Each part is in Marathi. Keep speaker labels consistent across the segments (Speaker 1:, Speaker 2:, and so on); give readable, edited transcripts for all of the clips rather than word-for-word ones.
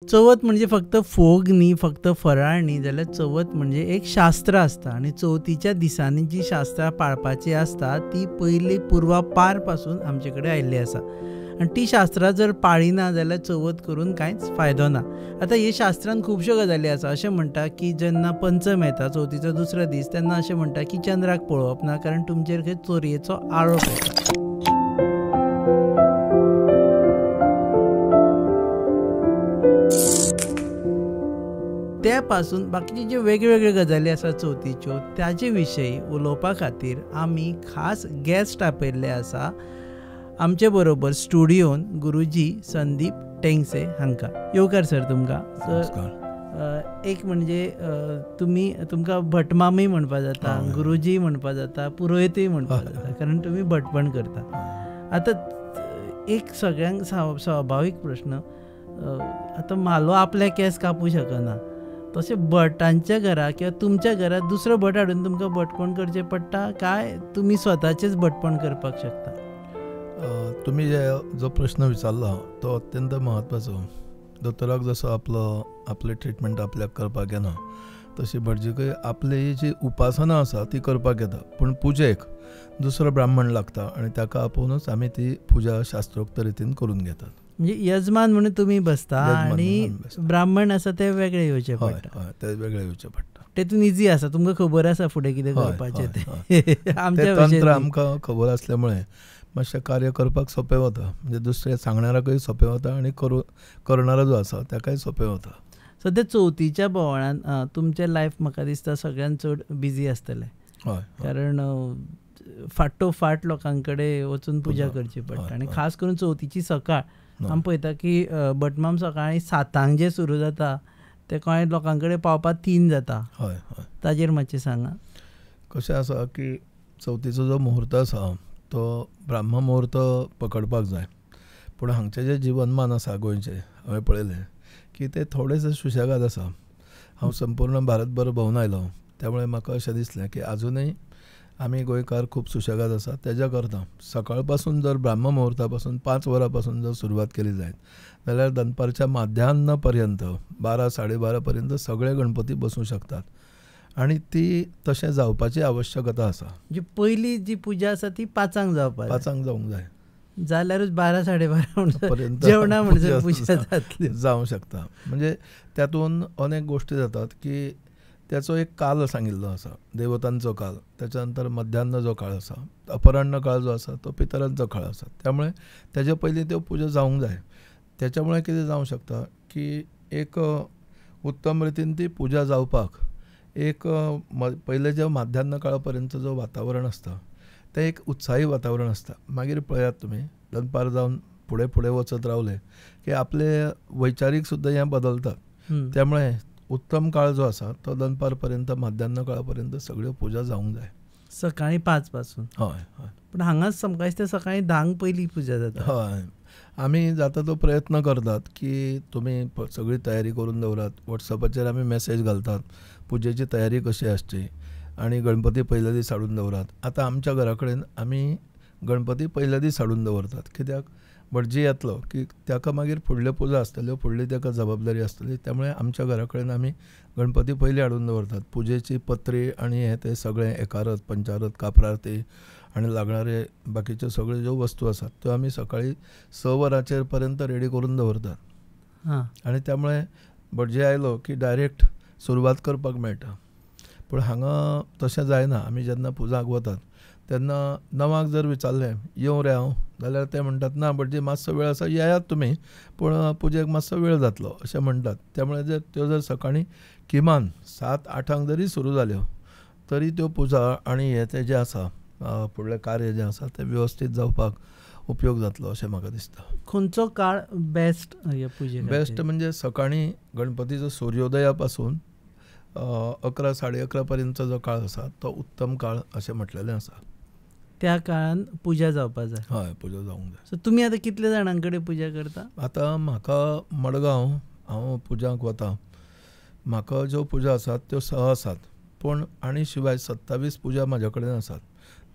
Speaker 1: चवथ म्हणजे फक्त फोग न्ही, फक्त फराळ न्ही, जाल्यार चवथ म्हणजे एक शास्त्र आसता आनी चवथीच्या दिसांनी जी शास्त्रां पाळपाची आसता ती पयली पुर्वापार पासून आमचे कडेन आयिल्ली आसा आनी ती शास्त्रां जर पाळिना जाल्यार चवथ करून कांयच फायदो ना. आतां हे शास्त्रांत खुबश्यो गजाली आसा. अशें म्हणटा की जेन्ना पंचम येता चवथीचो दुसरो दीस तेन्ना अशें म्हणटा की चंद्राक पळोवप ना, कारण तुमचेर खंय चोरयेचो आरोप येता. त्या पासून बाकीचे जे वेगवेगळे गजाली आसा चवथीच्यो त्याचे विशयी उलोवपा खातीर आमी खास गेस्ट आपयल्ले आसा आमचे बरोबर स्टुडियोन गुरुजी संदीप टेंगसे हांकां. येवकार सर तुमकां. सर एक म्हणजे तुमकां भटमामूय म्हणपा जाता, गुरुजी म्हणपा जाता, पुरोहितूय म्हणपा जाता, कारण तुमी भटपण करता. आतां एक सगळ्यांक स्वाभावीक प्रश्न, आतां म्हालो आपले केस कापूं शकना, तशें भटांच्या घरा किंवा तुमच्या घरात दुसरो भट हाडून तुमकां भटपण करचें पडटा काय तुमी स्वताचेच भटपण करपाक शकता?
Speaker 2: तुम्ही जो प्रश्न विचारला तो अत्यंत महत्वाचो. दोतोराक जसो आपले ट्रिटमेंट आपल्याक करपाक येना तशी भटजीकय आपली जी उपासना आसा ती करपाक येता, पूण पुजेक दुसरो ब्राह्मण लागता आनी ताका आपोवनूच आमी ती पुजा शास्त्रोक्त रितीन करून घेतात.
Speaker 1: म्हणजे यजमान म्हणून तुमी बसता आनी ब्राह्मण आसा ते वेगळे येवचे पडटा.
Speaker 2: ते वेगळे येवचे पडटा.
Speaker 1: तेतून इजी आसा, तुमकां खबर आसा फुडें कितें करपाचें तें. आमच्या
Speaker 2: तंत्र आमकां खबर आसल्यामुळे मातशें कार्य करपाक सोंपें वता. म्हणजे दुसरे सांगणाराकय सोंपें वता आनी करणारो जो आसा ताकाय सोंपें वता.
Speaker 1: सद्या चवथीच्या बोवाळान तुमचें लायफ म्हाका दिसता सगळ्यान चड बिजी आसतलें. कारण फाटोफाट लोकां कडेन वचून पुजा करची पडटा आनी खास करून चवथीची सकाळ आमी पळयता की भटमाम सकाळीं 7 जे सुरू जाता ते कांय लोकां कडेन पावपाक 3 जाता. ताजेर मातशें सांगा.
Speaker 2: कशें आसा की चवथीचो जो मुहूर्त आसा तो ब्राह्म मुहूर्त पकडपाक जाय, पूण हांगचें जें जिवनमान आसा गोंयचें हांवें पळयलें की ते थोडेशे सुशेगाद आसा. हांव संपूर्ण भारतभर भोंवन आयलो, त्यामुळे म्हाका अशें दिसलें की आजुनूय आमी गोंयकार खूब सुशेगाद आसा. तेज्या करता सकाळ पासून जर ब्राह्म मुहूर्ता पासून 5 वरां पासून जर सुरवात केली जायत जाल्यार दनपारच्या माध्यान पर्यंत 12-12:30 पर्यंत सगळे गणपती बसूं शकतात आनी ती तशें जावपाची आवश्यकता आसा.
Speaker 1: जी पयली जी पुजा आसा ती 5 जावपाक
Speaker 2: 5 जावंक जाय,
Speaker 1: जाल्यारूच 12-12:30 पर्यंत जेवणा म्हणजे पुजा जातली
Speaker 2: जावंक शकता. म्हणजे त्यातून अनेक गोश्टी जातात की त्याचो एक काल सांगिल्लो आसा, देवतांचो काल, त्याच्या नंतर मध्यान्न जो काळ आसा, अपराह्न काळ जो आसा तो पितरांचो काळ आसा. त्यामुळे तेजे पयलीं त्यो पुजा जावंक जाय. त्याच्यामुळे कितें जावंक शकता की एक उत्तम रितीन ती पुजा जावपाक एक पयले जे माध्यान्न काळा पर्यंत जो वातावरण आसता तें एक उत्साही वातावरण आसता. मागीर पळयात तुमी दनपार जावन फुडें फुडें वचत रावले की आपले वैचारीक सुद्दां हें बदलतात. त्यामुळे उत्तम काळ जो आसा तो दनपार पर्यंत माध्यान्न काळा पर्यंत सगळ्यो पुजा जावंक जाय
Speaker 1: सकाळीं 5 पासून. पूण हांगाच समकायच ते सकाळीं 10 पयलीं पुजा जाता.
Speaker 2: आमी जाता तो प्रयत्न करतात की तुमी सगळी तयारी करून दवरात. वॉट्सॅपाचेर आमी मॅसेज घालतात पुजेची तयारी कशी आसची आनी गणपती पयल्या दीस हाडून दवरात. आतां आमच्या घरा कडेन आमी गणपती पयल्या दीस हाडून दवरतात. कित्याक भटजी येतलो की ताका मागीर फुडल्यो पुजा आसतल्यो, फुडली ताका जबाबदारी आसतली. त्यामुळे आमच्या घरा कडेन आमी गणपती पयलीं हाडून दवरतात. पुजेची पत्री आनी हें तें सगळें एकारत पंचारत कापरारती आनी लागणारे बाकीच्यो सगळ्यो ज्यो वस्तू आसात त्यो आमी सकाळीं 6 वरांचेर पर्यंत रेडी करून दवरतात. आनी त्यामुळे भटजी आयलो की डायरेक्ट सुरवात करपाक मेळटा. पूण हांगा तशें जायना. आमी जेन्ना पुजाक वतात तेन्ना 9 जर विचारलें येवं रे हांव, जाल्यार ते म्हणटात ना भटजी मातसो वेळ आसा, येयात तुमी, पूण पुजेक मातसो वेळ जातलो अशें म्हणटात. त्यामुळे जर त्यो जर सकाळीं किमान 7-8 जरी सुरू जाल्यो तरी त्यो पुजा आनी हें तें जें आसा फुडलें कार्य जें आसा तें वेवस्थीत जावपाक उपयोग जातलो अशें म्हाका दिसता.
Speaker 1: खंयचो काळ बेस्ट ह्या पुजेक?
Speaker 2: बेस्ट म्हणजे सकाळीं गणपतीचो सूर्योदया पासून 11-11:30 पर्यंतचो जो काळ आसा तो उत्तम काळ अशें म्हटलेलें आसा.
Speaker 1: त्या काळान पुजा जावपाक जाय.
Speaker 2: पुजा जावंक जाय.
Speaker 1: सो तुमी आतां कितले जाणां कडेन पुजा करता?
Speaker 2: आतां म्हाका मडगांव हांव पुजाक वता. म्हाका ज्यो पुजा आसात त्यो 6 आसात, पूण आनी शिवाय 27 पुजा म्हाज्या कडेन आसात.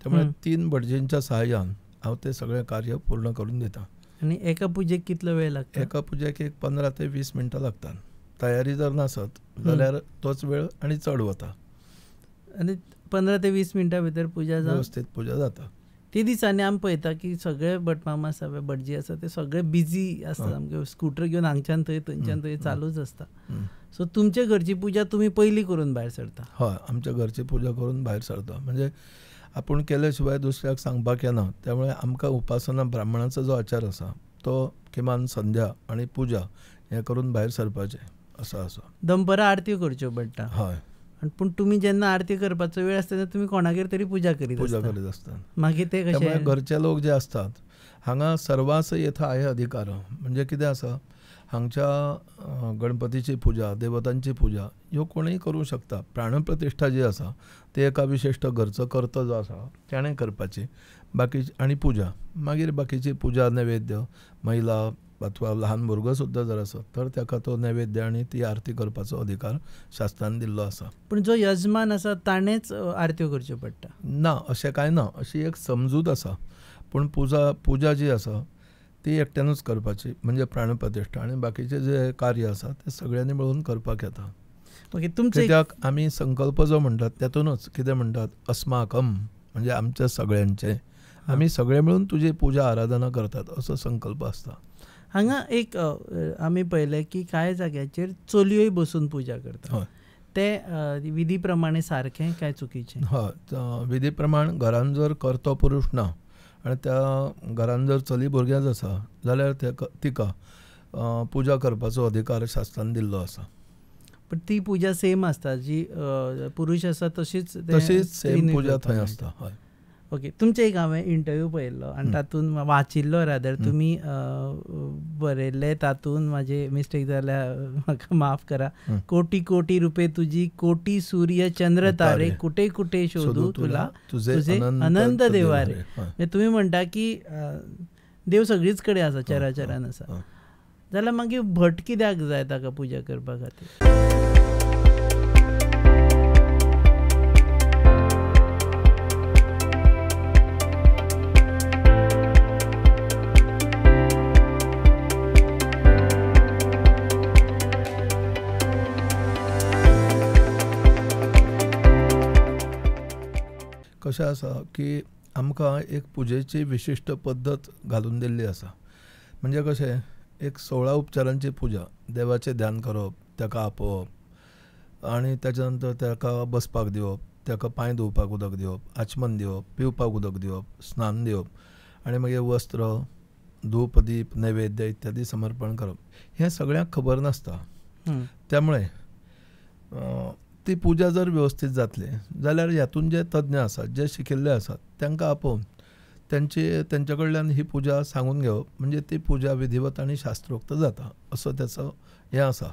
Speaker 2: त्यामुळे 3 भटजींच्या सहाय्यान हांव तें सगळें कार्य पूर्ण करून दिता.
Speaker 1: आणि एका पुजेक कितलो वेळ लागतो?
Speaker 2: एका पुजेक एक 15 ते 20 मिनटां लागतात. तयारी जर नासत जाल्यार तोच वेळ आनी चड वता.
Speaker 1: आनी 15 ते 20 मिनटां भितर पुजा
Speaker 2: वेवस्थीत पुजा जाता.
Speaker 1: ते दिसांनी आमी पळयता की सगळे भटमामा आसा भटजी आसा ते सगळे बिजी आसता. सामके स्कूटर घेवन हांगच्यान थंय थंयच्यान थंय चालूच आसता. सो तुमचे घरची पुजा तुमी पयलीं करून भायर सरता?
Speaker 2: हय, आमच्या घरची पुजा करून भायर सरता. म्हणजे आपूण केले शिवाय दुसऱ्याक सांगपाक येना. त्यामुळे आमकां उपासना ब्राह्मणाचो जो आचार आसा तो किमान संध्या आनी पुजा हें करून भायर सरपाचें असो आसा.
Speaker 1: दनपरां आरत्यो करच्यो पडटा.
Speaker 2: हय.
Speaker 1: पूण तुमी जेन्ना आरती करपाचो वेळ आसता तेन्ना तुमी कोणागेर तरी पुजा करीत
Speaker 2: आसता.
Speaker 1: मागीर ते
Speaker 2: त्यामुळे
Speaker 1: कशें?
Speaker 2: घरचे लोक जे असतात हांगा सर्वास येथा आहे अधिकार. म्हणजे कितें आसा, हांगच्या गणपतीची पुजा, देवतांची पुजा ह्यो कोणूय करूं शकता. प्राणप्रतिश्ठा जी आसा ती एका विशिश्ट घरचो कर्तो जो आसा ताणें करपाची. बाकी आनी पुजा मागीर बाकीची पुजा नैवेद्य महिला अथवा ल्हान भुरगो सुद्दां जर आसत तर ताका तो नैवेद्य आनी ती आरती करपाचो अधिकार शास्त्रान दिल्लो आसा.
Speaker 1: पूण जो यजमान आसा ताणेंच आरत्यो करच्यो पडटा?
Speaker 2: ना, अशें कांय ना. अशी एक समजूत आसा. पूण पुजा जी आसा ती एकट्यानूच करपाची. म्हणजे प्राणप्रतिश्ठा आनी बाकीचे जे कार्य आसा ते सगळ्यांनी मेळून करपाक येता. कित्याक आमी संकल्प जो म्हणटात तातूंतच कितें म्हणटात, अस्माकम म्हणजे आमच्या सगळ्यांचे, आमी सगळे मेळून तुजी पुजा आराधना करतात असो संकल्प आसता.
Speaker 1: हांगा एक आमी पळयलें की कांय जाग्याचेर चलयोय बसून पुजा करतात. ते विधी प्रमाणे सारकें काय चुकीचें?
Speaker 2: हय, विधी प्रमाण घरान जर कर्तो पुरुश ना आनी त्या घरान जर चली भुरग्यां आसा जाल्यार तिका पुजा करपाचो अधिकार शास्त्रान दिल्लो आसा.
Speaker 1: पण ती पुजा सेम आसता जी पुरुश आसा तशीच
Speaker 2: सेम पुजा थंय आसता. हय.
Speaker 1: ओके. तुमचे एक हांवें इंटरव्यू पळयल्लो आनी तातूंत वाचिल्लो रादर तुमी बरयल्ले तातूंत म्हाजे मिस्टेक जाल्यार म्हाका माफ करा. कोटी कोटी रुपये तुजी कोटी सूर्य चंद्र तारे कुठे कुठे शोधू तुला तुझे अनंत देवारे. तुमी म्हणटा की देव सगळीच कडेन आसा, चराचरान आसा. जाल्यार मागीर भट कित्याक जाय ताका पुजा करपा खातीर?
Speaker 2: कशें आसा की आमकां एक पुजेची विशिश्ट पद्दत घालून दिल्ली आसा. म्हणजे कशें, एक 16 उपचारांची पुजा, देवाचें ध्यान करप, ताका आपोवप आनी त्याच्या नंतर ताका बसपाक दिवप, ताका पांय धुवपाक उदक दिवप, आचमन दिवप, पिवपाक उदक दिवप, स्नान दिवप आनी मागीर वस्त्र, धूप दीप नैवेद्य इत्यादी समर्पण करप. हें सगळ्यांक खबर नासता. त्यामुळे ती पुजा जर व्यवस्थीत जातली जाल्यार हातूंत जे तज्ञ आसात, जे शिकिल्ले आसात तांकां आपोवन त्यांच्या कडल्यान ही पुजा सांगून घेवप. म्हणजे ती पुजा विधिवत आनी शास्त्रोक्त जाता असो त्याचो हें आसा,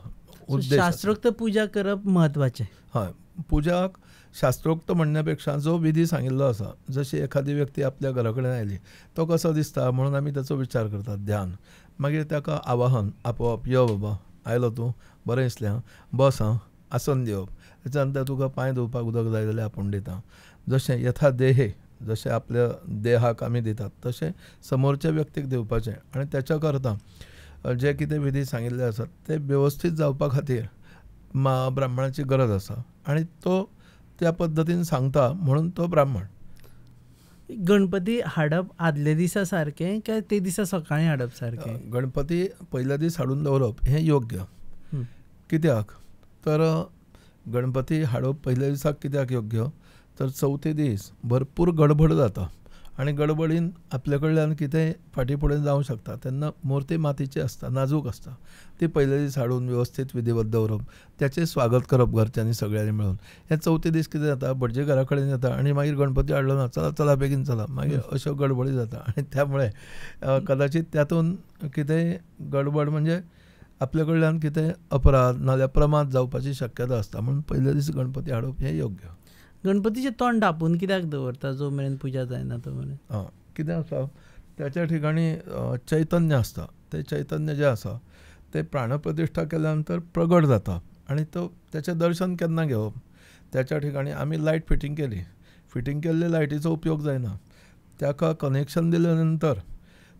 Speaker 2: उद्देश.
Speaker 1: शास्त्रोक्त पुजा करप म्हत्वाचें.
Speaker 2: हय. पुजाक शास्त्रोक्त म्हणण्या पेक्षा जो विधी सांगिल्लो आसा, जशी एखादी व्यक्ती आपल्या घरा कडेन आयली, तो कसो दिसता म्हणून आमी ताचो विचार करतात, ध्यान. मागीर ताका आवाहन आपोवप, यो बाबा आयलो तूं, बरें दिसलें, बस हां, आसन दिवप. त्याच्या नंतर तुका पांय धुवपाक उदक जाय जाल्यार आपूण दिता. जशें यथा देहे, जशें आपल्या देहाक आमी दितात तशें समोरच्या व्यक्तीक दिवपाचें. आनी त्याच्या करता जे कितें विधी सांगिल्ले आसात ते वेवस्थीत जावपा खातीर ब्राह्मणाची गरज आसा आनी तो त्या पद्दतीन सांगता म्हणून तो ब्राह्मण.
Speaker 1: गणपती हाडप आदले दिसा सारकें काय ते दिसा सकाळीं हाडप सारकें?
Speaker 2: गणपती पयल्या दीस हाडून दवरप हें योग्य. कित्याक तर गणपती हाडप पयल्या दिसाक कित्याक योग्य तर चवथे दीस भरपूर गडबड जाता आनी गडबडीन आपल्या कडल्यान कितेंय फाटीं फुडें जावंक शकता. तेन्ना मुर्ती मातीची आसता, नाजूक आसता, ती पयल्या दीस हाडून वेवस्थीत विधिवत दवरप, त्याचें स्वागत करप घरच्यांनी सगळ्यांनी मेळून. हें चवथे दीस कितें जाता, भटजी घरा कडेन येता आनी मागीर गणपती हाडलो ना, चला चला बेगीन चला, मागीर अश्यो गडबडी जाता. आनी त्यामुळे कदाचित तातूंत कितेंय गडबड म्हणजे आपल्या कडल्यान कितें अपराध नाल्यार प्रमाद जावपाची शक्यता आसता. म्हणून पयल्या दीस गणपती हाडप हें योग्य.
Speaker 1: गणपतीचें तोंड धांपून कित्याक दवरता जो मेरेन पुजा जायना तो मेरेन?
Speaker 2: कितें आसा, त्याच्या ठिकाणी चैतन्य आसता. ते चैतन्य जें आसा ते प्राणप्रतिश्ठा केल्या नंतर प्रगट जाता आनी तो त्याचें दर्शन केन्ना घेवप. त्याच्या ठिकाणी आमी लायट फिटींग केली, फिटींग केल्ले लायटीचो उपयोग जायना. ताका कनेक्शन दिले नंतर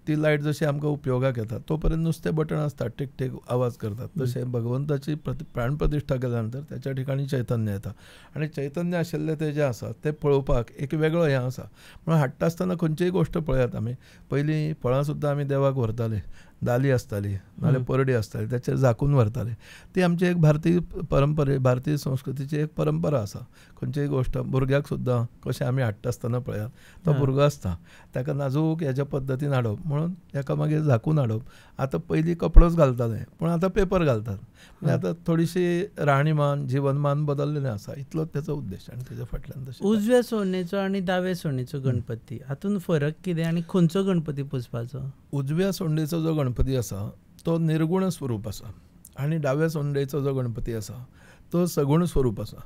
Speaker 2: ती लायट जशी आमकां उपयोगाक येता तो पर्यंत नुसते बटन आसतात, टीक टीक आवाज करतात. तशें भगवंताची प्राणप्रतिश्ठा केल्या नंतर त्याच्या ठिकाणी चैतन्य येता आनी चैतन्य आशिल्ले ते जे आसा ते पळोवपाक एक वेगळो हें आसा. म्हणून हाडटा आसतना खंयचीय गोश्ट पळयात आमी, पयलीं फळां सुद्दां आमी देवाक व्हरताले, दाली आसताली नाल्यार परडी आसताली, त्याचेर झाकून व्हरताले. ती आमची एक भारतीय संस्कृतीची एक परंपरा आसा. खंयचीय गोश्ट भुरग्याक सुद्दां कशें आमी हाडटा आसतना पळयात, तो भुरगो आसता ताका नाजूक हेच्या पद्दतीन हाडप, म्हणून ताका मागीर झाकून हाडप. आतां पयलीं कपडोच घालताले पूण आतां पेपर घालतात. म्हणजे आतां थोडीशी राहणीमान जीवनमान बदललेलें आसा, इतलोच तेचो उद्देश. आनी तेच्या फाटल्यान तशें
Speaker 1: उजव्या सोंडेचो आनी दाव्या सोंडेचो गणपती हातून फरक कितें आनी खंयचो गणपती पुजपाचो?
Speaker 2: उजव्या सोंडेचो जो गणपती आसा तो निर्गुण स्वरूप आसा आनी दाव्या सोंडेचो जो गणपती आसा तो सगुण स्वरूप आसा.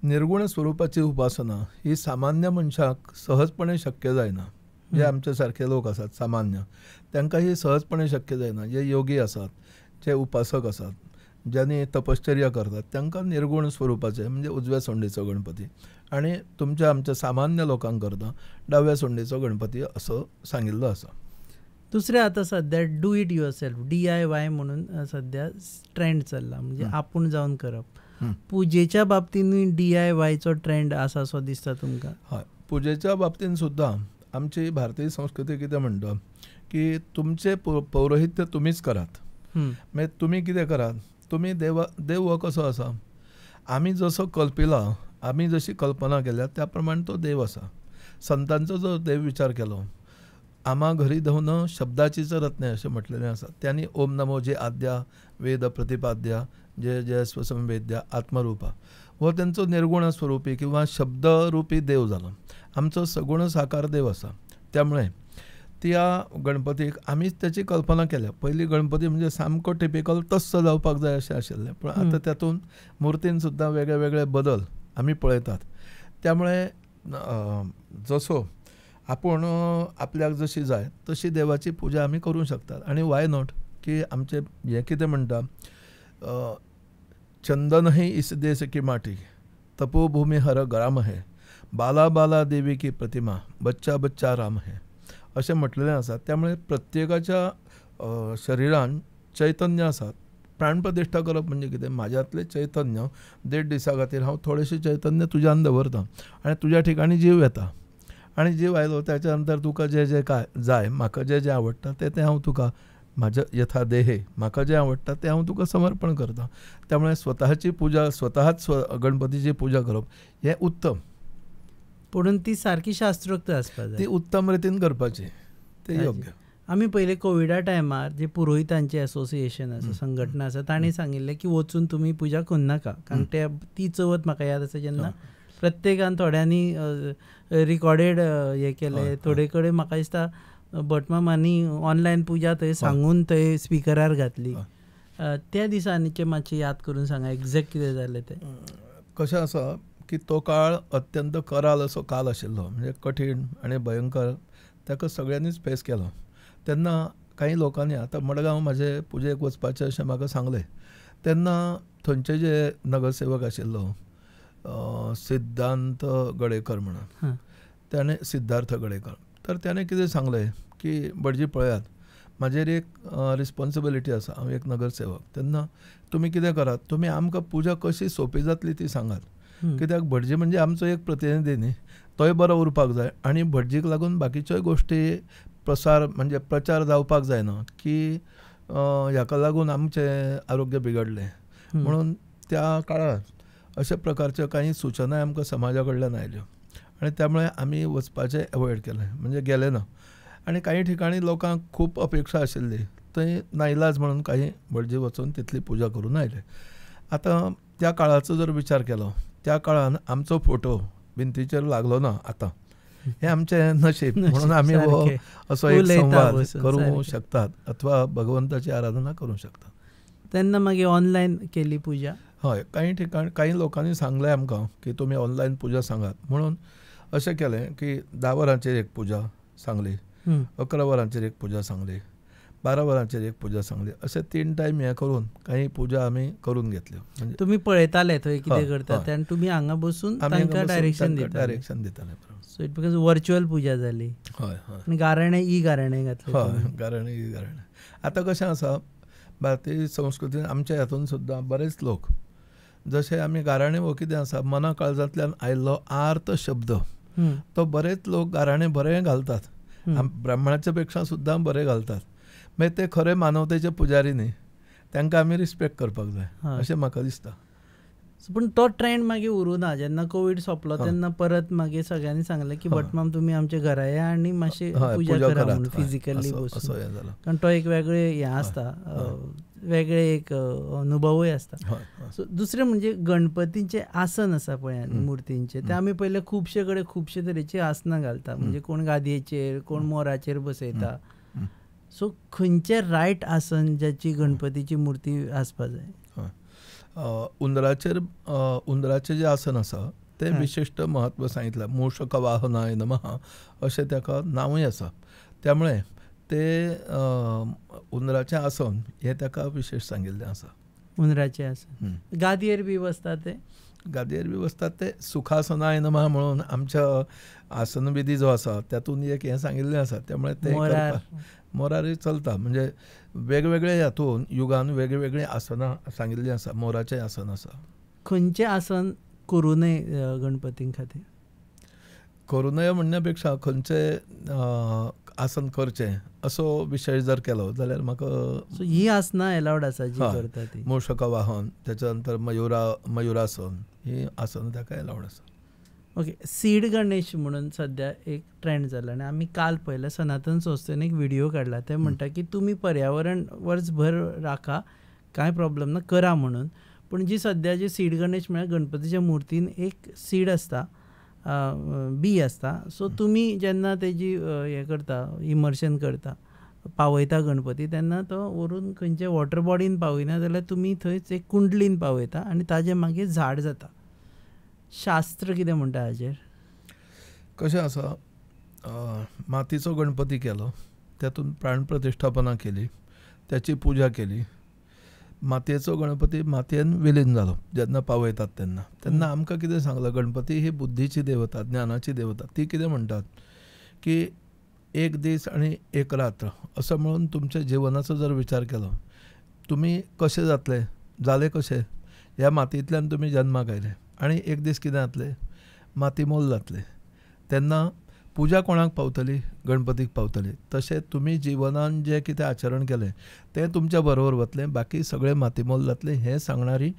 Speaker 2: निर्गुण स्वरूपाची उपासना ही सामान्य मनशाक सहजपणे शक्य जायना. जे आमचे सारखे लोक आसात सामान्य, तांकां ही सहजपणे शक्य जायना. जे योगी आसात, जे उपासक आसात, ज्यांनी तपश्चर्या करतात, तांकां निर्गुण स्वरूपाचे म्हणजे उजव्या सोंडेचो गणपती आनी तुमच्या आमच्या सामान्य लोकांक करता दाव्या सोंडेचो गणपती असो सांगिल्लो आसा.
Speaker 1: दुसरें आतां सध्या do it your self DIY म्हणून सध्या ट्रेंड चल्ला, म्हणजे आपूण जावन करप. पुजेच्या बाबतींतूय DIYचो ट्रेंड आसा असो दिसता तुमकां?
Speaker 2: हय, पुजेच्या बाबतींत सुद्दां आमची भारतीय संस्कृती कितें म्हणटा की तुमचे पौरोहित्य तुमीच करात. मागीर तुमी कितें करात, तुमी देव हो कसो आसा, आमी जसो कल्पिला, आमी जशी कल्पना केल्या त्या प्रमाणे तो देव आसा. संतांचो जो देव विचार केलो, आमा घरी धवन शब्दाचीच रत्ने अशें म्हटलेलें आसा. त्यांनी ओम नमो जे आद्या वेद प्रतिपाद्या जय जय स्वसंवेद्या आत्मरूपा हो त्यांचो निर्गुण स्वरूपी किंवा शब्दरूपी देव जालो. आमचो सगुण साकार देव आसा. त्यामुळे त्या गणपतीक आमीच त्याची कल्पना केल्या. पयलीं गणपती म्हणजे सामको टिपिकल तस्सो जावपाक जाय अशें आशिल्लें, पूण आतां तातूंत मुर्तीन सुद्दां वेगळे वेगळे बदल आमी पळयतात. त्यामुळे जसो आपूण आपल्याक जशी जाय तशी देवाची पुजा आमी करूंक शकतात. आनी वाय नॉट की आमचे हें कितें म्हणटा, चंदन ही इस देश की माटी, तपोभूमि हर ग्राम है, बाला बाला देवी की प्रतिमा, बच्चा बच्चा राम है अशें म्हटलेलें आसा. त्यामुळे प्रत्येकाच्या शरिरान चैतन्य आसा. प्राणप्रतिश्ठा करप म्हणजे कितें, म्हाज्यांतलें चैतन्य 1.5 दिसा खातीर हांव थोडेंशें चैतन्य तुज्यान दवरतां आनी तुज्या ठिकाणी जीव येता. आनी जीव आयलो त्याच्या नंतर तुका जें जें काय जाय, म्हाका जें जें आवडटा तें हांव तुका म्हाज्या यथा देहे म्हाका जें आवडटा तें हांव तुका समर्पण करतां. त्यामुळे स्वताची पुजा स्वताच गणपतीची पुजा करप हें उत्तम,
Speaker 1: पूण ती सारकी शास्त्रोक्त आसपाक जाय,
Speaker 2: ती उत्तम रितीन करपाची, ते योग्य.
Speaker 1: आमी पयले कोविडा टायमार जे पुरोहितांचे असोसिएशन आसा, संघटना आसा, तांणी सांगिल्लें की वचून तुमी पुजा करूं नाका. कारण ती चवथ म्हाका याद आसा जेन्ना प्रत्येकान थोड्यांनी रिकॉर्डेड हें केलें, थोडे कडेन म्हाका दिसता भटमामांनी ऑनलायन पुजा थंय सांगून थंय स्पिकरार घातली. त्या दिसांचे मातशें याद करून सांगा एक्झॅक्ट कितें जालें तें.
Speaker 2: कशें आसा की तो काळ अत्यंत कराल असो काल आशिल्लो, म्हणजे कठीण आनी भयंकर. ताका सगळ्यांनीच फेस केलो. तेन्ना काही लोकांनी आतां मडगांव म्हाजे पुजेक वचपाचें अशें म्हाका सांगलें. तेन्ना थंयचे जे नगरसेवक आशिल्लो सिद्धांत गडेकर म्हणून, त्याने सिद्धार्थ गडेकर, तर त्याने कितें सांगलें की भटजी पळयात, म्हाजेर एक रिस्पॉन्सिबिलिटी आसा, हांव एक नगरसेवक. तेन्ना तुमी कितें करात, तुमी आमकां पुजा कशी सोंपी जातली ती सांगात. कित्याक भटजी म्हणजे आमचो एक प्रतिनिधी न्ही, तोय बरो उरपाक जाय आनी भटजीक लागून बाकीच्योय गोश्टी म्हणजे प्रचार जावपाक जायना की हाका लागून आमचें आरोग्य बिगडलें. म्हणून त्या काळांत अशा प्रकारच्यो काही सूचना आमकां समाजा कडल्यान आयल्यो आनी त्यामुळे आमी वचपाचें एवॉयड केलें, म्हणजे गेले ना. आनी काही ठिकाणी लोकांक खूब अपेक्षा आशिल्ली, थंय नाइलाज म्हणून काही भटजी वचून तितली पुजा करून आयले. आतां त्या काळाचो जर विचार केलो, त्या काळान आमचो फोटो भिंतीचेर लागलो ना आतां, हें आमचें नशीब. म्हणून आमी हो असो एक संवाद करूं शकतात अथवा भगवंताची आराधना करूं शकतात.
Speaker 1: तेन्ना मागीर ऑनलायन केली पुजा.
Speaker 2: हय, काही लोकांनी सांगलें आमकां की तुमी ऑनलायन पुजा सांगात. म्हणून अशें केलें की 10 वरांचेर एक पुजा सांगली, 11 वरांचेर एक पुजा सांगली. 12 वरांचेर एक पुजा सांगली. अशें 3 टायम हें करून काही पुजा आमी करून घेतल्यो. म्हणजे
Speaker 1: तुम्ही पळयताले थंय कितें करतात आनी तुमी हांगा बसून तांकां डायरेक्शन
Speaker 2: दिताले.
Speaker 1: सो इट बिकॉज वर्च्युअल पुजा जाली.
Speaker 2: हय हय.
Speaker 1: आनी गाराणें गाराणें घातलें.
Speaker 2: हय, गाराणें. आतां कशें आसा, भारतीय संस्कृतीन आमच्या हातून सुद्दां बरेच लोक, जशें आमी गाराणें हो कितें आसा, मना काळजांतल्यान आयिल्लो आर्त शब्द, तो बरेच लोक गाराणें बरें घालतात. ब्राह्मणाच्या पेक्षा सुद्दां बरें घालतात. मागीर ते खरे मानवतेचे पुजारी न्ही, तांकां आमी रिस्पेक्ट करपाक जाय अशें म्हाका दिसता.
Speaker 1: पूण तो ट्रेंड मागीर उरूं ना. जेन्ना कोवीड सोंपलो तेन्ना परत मागीर सगळ्यांनी सांगलें की भटमाम तुमी आमच्या घरा या आनी मातशी पुजा करा म्हणून फिजिकली बसून. कारण तो एक वेगळें हें आसता, वेगळे एक अनुभवूय आसता. सो दुसरें म्हणजे गणपतीचें आसन आसा पळय मुर्तींचे, ते आमी पयले खुबशे कडेन खुबशे तरेची आसनां घालता. म्हणजे कोण गादयेचेर, कोण मोराचेर बसयता. सो खंयचें रायट आसन ज्याची गणपतीची मुर्ती आसपा जाय?
Speaker 2: उंदराचें जें आसन आसा तें विशिश्ट म्हत्व सांगितलां. मूषक वाहनाय नमः अशें ताका नांवूय आसा. त्यामुळे तें उंदराचें आसन हें ताका विशेश सांगिल्लें आसा.
Speaker 1: उंदराचें आसन. गादयेर बी बसता ते?
Speaker 2: गादयेर बी बसतात ते सुखासनाय नमः म्हणून आमच्या आसन विधी जो आसा तातूंत एक हें सांगिल्लें आसा. त्यामुळे ते मोरारय चलता. म्हणजे वेगवेगळे हातून युगान वेगवेगळी आसनां सांगिल्लीं आसा. मोराचें आसन आसा.
Speaker 1: खंयचें आसन करूं नये गणपती खातीर?
Speaker 2: करूं नये म्हणण्या पेक्षा खंयचें आसन करचें असो विशय जर केलो जाल्यार म्हाका.
Speaker 1: सो ही आसनां एलावड आसा जी करता ती?
Speaker 2: मूषक वाहन, त्याच्या नंतर मयुरासन, ही आसनां ताका एलावड आसा.
Speaker 1: ओके. सीड गणेश म्हणून सध्या एक ट्रेंड जाला आनी आमी काल पळयलें सनातन संस्थेन एक व्हिडिओ काडला. ते म्हणटा की तुमी पर्यावरण वर्सभर राखा, कांय प्रॉब्लेम ना, करा म्हणून. पूण जी सध्या जी सीड गणेश म्हळ्यार गणपतीच्या मुर्तीन एक सीड आसता, बी आसता. सो तुमी जेन्ना तेजी हें करता, इमर्शन करता, पावयता गणपती, तेन्ना तो व्हरून खंयचे वॉटर बॉडीन पावयना जाल्यार तुमी थंयच एक कुंडलीन पावयता आनी ताजें मागीर झाड जाता. शास्त्र कितें म्हणटा हाजेर?
Speaker 2: कशें आसा, मातीचो गणपती केलो, तातूंत प्राण प्रतिश्ठापना केली, त्याची पुजा केली. मातयेचो गणपती मातयेन विलीन जालो जेन्ना पावयतात तेन्ना आमकां कितें सांगलां, गणपती ही बुद्धीची देवता, ज्ञानाची देवता. ती कितें म्हणटात की एक दीस आनी एक रात्र असो म्हणून तुमच्या जिवनाचो जर विचार केलो, तुमी कशें जालें कशें, ह्या मातयेंतल्यान तुमी जन्माक आयले आनी एक दीस कितें जातलें, माती मोल जातलें. तेन्ना पुजा कोणाक पावतली? गणपतीक पावतली. तशें तुमी जिवनान जें कितें आचरण केलें तें तुमच्या बरोबर वतलें, बाकी सगळें मातीमोल जातलें हें सांगणारी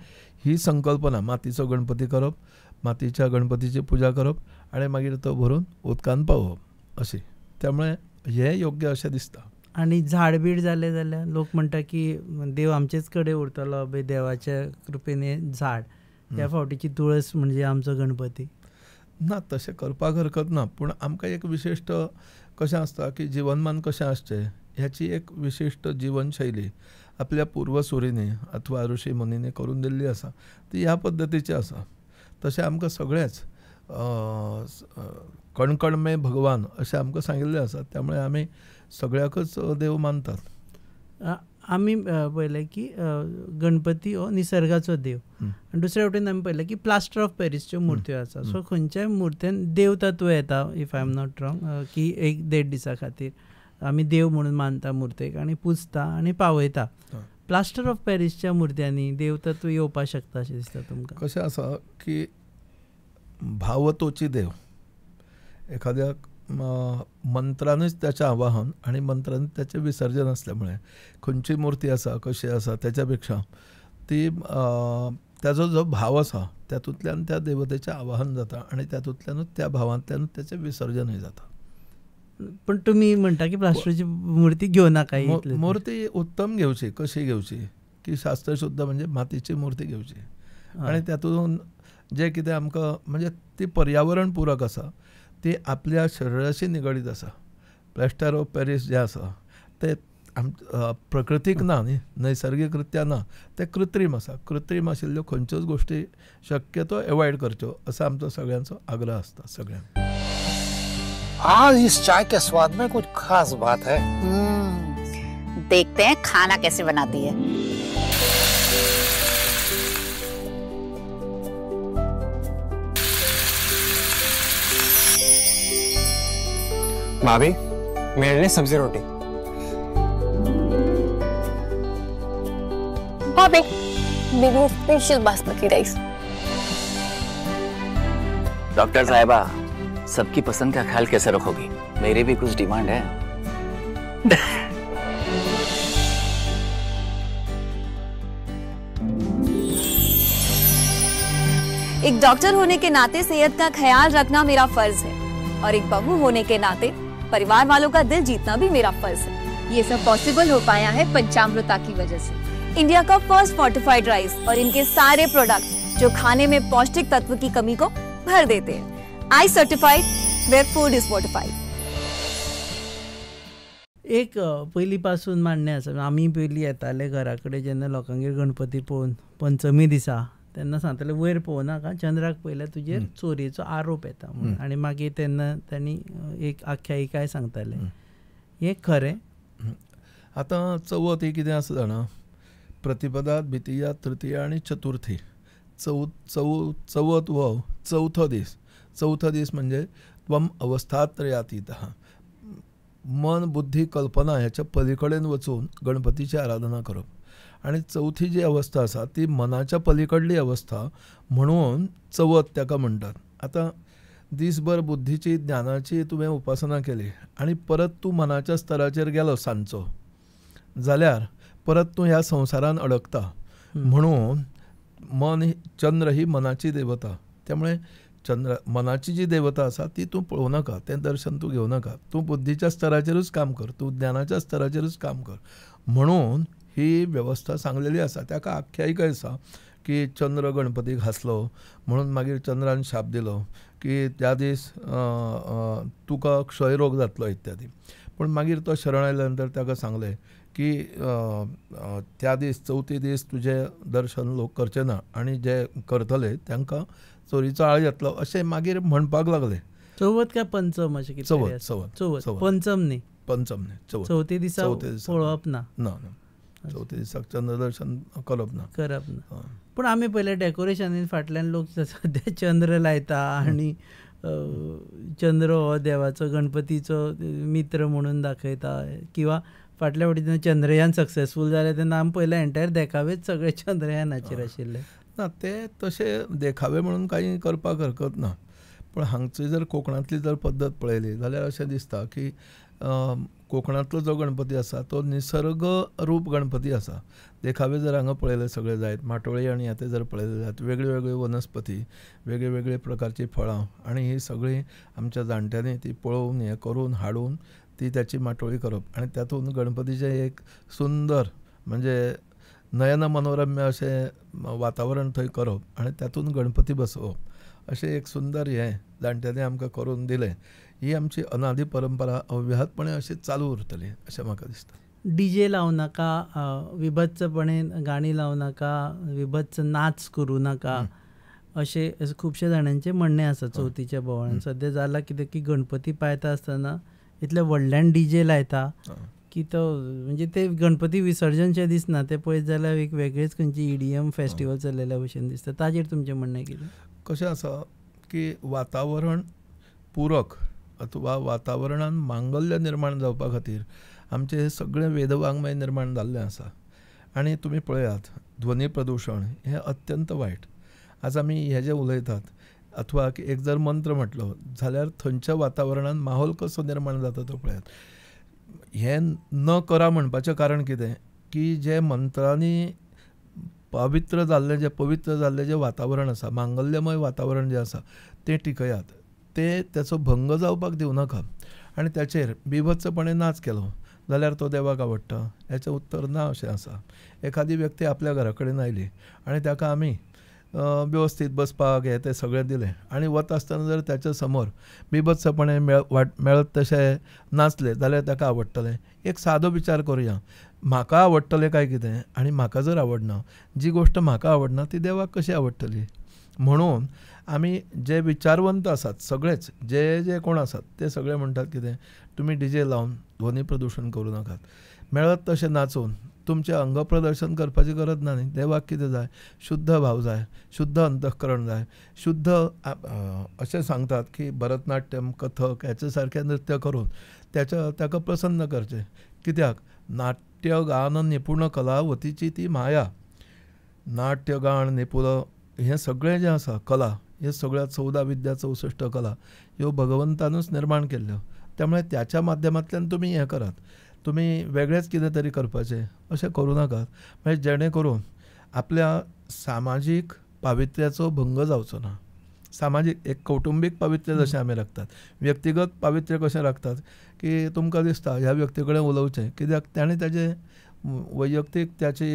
Speaker 2: ही संकल्पना. मातीचो गणपती करप, मातीच्या गणपतीची पुजा करप आनी मागीर तो भरून उदकान पावोवप अशी. त्यामुळे हें योग्य अशें दिसता.
Speaker 1: आनी झाड बीड जालें जाल्यार लोक म्हणटा की देव आमचेच कडेन उरतलो, देवाच्या कृपेन झाड, ह्या फावटीची तुळस म्हणजे आमचो गणपती.
Speaker 2: ना, तशें करपाक हरकत ना. पूण आमकां एक विशिश्ट कशें आसता की जिवनमान कशें आसचें ह्याची एक विशिश्ट जिवनशैली आपल्या पुर्वसुरींनी अथवा ऋषी मुनींनी करून दिल्ली आसा. ती ह्या पद्दतीची आसा. तशें आमकां सगळेंच कणकण में भगवान अशें आमकां सांगिल्लें आसा. त्यामुळे आमी सगळ्याकच देव मानतात.
Speaker 1: आमी पळयलें की गणपती हो निसर्गाचो देव, आनी दुसऱ्या वटेन आमी पळयलें की प्लास्टर ऑफ पॅरिसच्यो मुर्त्यो आसा. सो खंयच्याय मुर्तेन देवतत्व येता, if I am not wrong, की 1-1.5 दिसा खातीर आमी देव म्हणून मानता मुर्तेक आनी पुजता आनी पावयता. प्लास्टर ऑफ पॅरिसच्या मुर्त्यांनी देवतत्व येवपाक शकता अशें दिसता तुमकां?
Speaker 2: कशें आसा की भावतोची देव, एखाद्याक मंत्रानूच त्याचें आवाहन आनी मंत्रान त्याचें विसर्जन असल्यामुळे खंयची मुर्ती आसा, कशी आसा, त्याच्या पेक्षा ती त्याचो जो भाव आसा तातूंतल्यान त्या देवतेचें आवाहन जाता आनी तातूंतल्यानूच त्या भावांतल्यानूच त्याचें विसर्जनय जाता.
Speaker 1: पण तुमी म्हणटा की प्लास्टरची मुर्ती घेवं नाका.
Speaker 2: मुर्ती उत्तम घेवची, कशी घेवची की शास्त्रशुद्ध म्हणजे मातीची मुर्ती घेवची आनी तातूंत जें कितें आमकां म्हणजे ती पर्यावरण पूरक आसा, ती आपल्या शरिराशी निगडीत आसा. प्लास्टर ऑफ पॅरीस जें आसा तें प्रकृतीक ना न्ही, नैसर्गीक रित्या ना, तें कृत्रीम आसा. कृत्रीम आशिल्ल्यो खंयच्योच गोश्टी शक्यतो एवॉयड करच्यो असो आमचो सगळ्यांचो आग्रह आसता सगळ्यांक.
Speaker 3: आज इस चाय के स्वाद में कुछ खास बात है. देखते हैं खाना कैसे बनाती है।
Speaker 4: भाभी, मेरे लिए सब्जी रोटी।
Speaker 5: भाभी, मेरे लिए स्पेशल बासमती राइस।
Speaker 6: डॉक्टर साहिबा, सबकी पसंद का ख्याल कैसे रखोगी? मेरी भी कुछ डिमांड है।
Speaker 5: एक डॉक्टर होने के नाते सेहत का ख्याल रखना मेरा फर्ज है, और एक बहू होने के नाते परिवार वालों का दिल जीतना भी मेरा फर्ज है।
Speaker 7: ये सब पॉसिबल हो पाया है पंचामृता की वजह से।
Speaker 5: इंडिया का फर्स्ट फोर्टिफाइड राइस और इनके सारे प्रोडक्ट जो खाने में पौष्टिक तत्व की कमी को भर देते हैं। I certified where food is fortified.
Speaker 1: एक पयलींपासून मान्य आसा, आमी पयलीं येताले घरा कडेन जेन्ना लोकांगेर गणपती पळोवन पंचमी दिसा तेन्ना सांगताले वयर पळोवनाका, चंद्राक पयल्यार तुजेर चोरयेचो आरोप येता म्हणून. आनी मागीर तेन्ना तांणी एक आख्यायिकाय सांगताले. हें खरें?
Speaker 2: आतां चवथ ही कितें आसा जाणा, प्रतिपदा, द्वितीया, तृतीया आनी चतुर्थी. चवथ हो चवथो दीस. चवथो दीस म्हणजे त्वम अवस्थात्रयातीतः. मन, बुद्धी, कल्पना ह्याच्या पलीकडेन वचून गणपतीची आराधना करप. आणि चौथी जी अवस्था आसा ती मनाच्या पलीकडली अवस्था म्हणून चवथ ताका म्हणटात. आतां दिसभर बुद्धीची, ज्ञानाची तुवें उपासना केली आणि परत तूं मनाच्या स्तराचेर गेलो सांजचो जाल्यार परत तूं ह्या संवसारान अडकता. म्हणून मन, चंद्र ही मनाची देवता. त्यामुळे मनाची जी देवता आसा ती तूं पळोवं नाका, तें दर्शन तूं घेवं नाका. तूं बुद्धीच्या स्तराचेरूच काम कर, तूं ज्ञानाच्या स्तराचेरूच काम कर. म्हणून ही व्यवस्था सांगलेली आसा. ताका आख्यायिका आसा की चंद्र गणपतीक हांसलो म्हणून मागीर चंद्रान शाप दिलो की त्या दीस तुका क्षयरोग जातलो इत्यादी. पण मागीर तो शरण आयल्या नंतर ताका सांगलें की त्या दीस, चवथी दीस तुजें दर्शन लोक करचे ना आणि जे करतले तांकां चोरीचो आळ येतलो अशें मागीर म्हणपाक लागले.
Speaker 1: चवथ काय पंचम अशें कितें? चवथ पंचम न्ही.
Speaker 2: पंचम न्ही, चवथ.
Speaker 1: चवथी दिसा पळोवप ना.
Speaker 2: ना, चवथी दिसाक चंद्रदर्शन करप ना.
Speaker 1: पूण आमी पयले डेकोरेशनीन फाटल्यान लोक सद्या चंद्र लायता आनी चंद्र हो देवाचो, गणपतीचो मित्र म्हणून दाखयता. किंवा फाटल्या फावटी जेन्ना चंद्रयान सक्सेसफूल जालें तेन्ना आमी पयले एंटायर देखावेच सगळे चंद्रयानाचेर आशिल्ले.
Speaker 2: ना, ते तशे देखावे म्हणून काही करपाक हरकत ना. पण हांगची जर कोकणांतली जर पद्दत पळयली जाल्यार अशें दिसता की कोकणांतलो जो गणपती आसा तो निसर्ग रूप गणपती आसा. देखावे जर हांगा पळयले सगळे जायत, माटोळी आनी हें जर पळयले जायत, वेगळ्यो वेगळ्यो वनस्पती, वेगळे वेगळे प्रकारची फळां, आनी ही सगळीं आमच्या जाणट्यांनी ती पळोवन हें करून हाडून ती त्याची माटोळी करप आनी तातूंत गणपतीचें एक सुंदर म्हणजे नयन मनोरम्य अशें वातावरण थंय करप आनी तातूंत गणपती बसोवप अशें एक सुंदर हें जाणट्यांनी आमकां करून दिलें. ही आमची अनादी परंपरा अव्याहतपणे अशी चालू उरतली अशें म्हाका दिसता.
Speaker 1: डीजे लावं नाका, विभत्सपणेन गाणी लावं नाका, विभत्स नाच करूं नाका अशें खुबशे जाणांचें म्हणणें आसा चवथीच्या बोवाळान. सद्या जालां कितें की गणपती पायता आसतना इतले व्हडल्यान डीजे लायता की तो म्हणजे ते गणपती विसर्जनचे दिसना. ते पळयत जाल्यार एक वेगळेच खंयची EDM फेस्टिवल चल्लेल्या भशेन दिसता. ताजेर तुमचें म्हणणें कितें?
Speaker 2: कशें आसा की वातावरण पूरक अथवा वातावरणान मांगल्य निर्माण जावपा खातीर आमचे हे सगळे वेदवांगमय निर्माण जाल्लें आसा. आनी तुमी पळयात ध्वनी प्रदूशण हें अत्यंत वायट. आज आमी हे जे उलयतात अथवा एक जर मंत्र म्हटलो जाल्यार थंयच्या वातावरणान माहोल कसो निर्माण जाता तो पळयात. हें न करा म्हणपाचें कारण कितें की जे मंत्रांनी पवित्र जाल्लें जे वातावरण आसा, मांगल्यमय वातावरण जें आसा तें टिकयात. त्याचो भंग जावपाक दिवं नाका. आनी ताचेर बिभत्सपणे नाच केलो जाल्यार तो देवाक आवडटा हेचें उत्तर ना अशें आसा. एखादी व्यक्ती आपल्या घरा कडेन आयली आनी ताका आमी व्यवस्थीत बसपाक हें तें सगळें दिलें आनी वता आसतना जर ताच्या समोर बिभत्सपणे मेळत तशें नाचले जाल्यार ताका आवडटलें. एक सादो विचार करुया, म्हाका आवडटलें काय कितें आनी म्हाका जर आवडना, जी गोश्ट म्हाका आवडना ती देवाक कशी आवडटली. म्हणून आमी जे विचारवंत आसात सगळेच जे कोण आसात ते सगळे म्हणटात कितें, तुमी डीजे लावन ध्वनी प्रदूशण करूं नाकात. मेळत तशें नाचून तुमचें अंग प्रदर्शन करपाची गरज ना न्ही. देवाक कितें जाय, शुद्ध भाव जाय, शुद्ध अंतःकरण जाय, शुद्ध अशें सांगतात की भरतनाट्यम, कथक हेचे सारकें नृत्य करून ताका प्रसन्न करचें. कित्याक नाट्य गान निपुण कलावतीची ती माया. नाट्य गाण निपुण हें सगळें जें आसा कला, हे सगळ्या 14 विद्या 64 कला ह्यो भगवंतानूच निर्माण केल्ल्यो. त्यामुळे त्याच्या माध्यमांतल्यान तुमी हें करात. तुमी वेगळेंच कितें तरी करपाचें अशें करूं नाकात. म्हणजे जेणे करून आपल्या सामाजीक पावित्र्याचो भंग जावचो ना. सामाजीक एक कौटुंबीक पावित्र्य जशें आमी राखतात, व्यक्तिगत पावित्र्य कशें राखतात की तुमकां दिसता ह्या व्यक्ती कडेन उलोवचें, कित्याक ताणें ताजें वैयक्तीक त्याची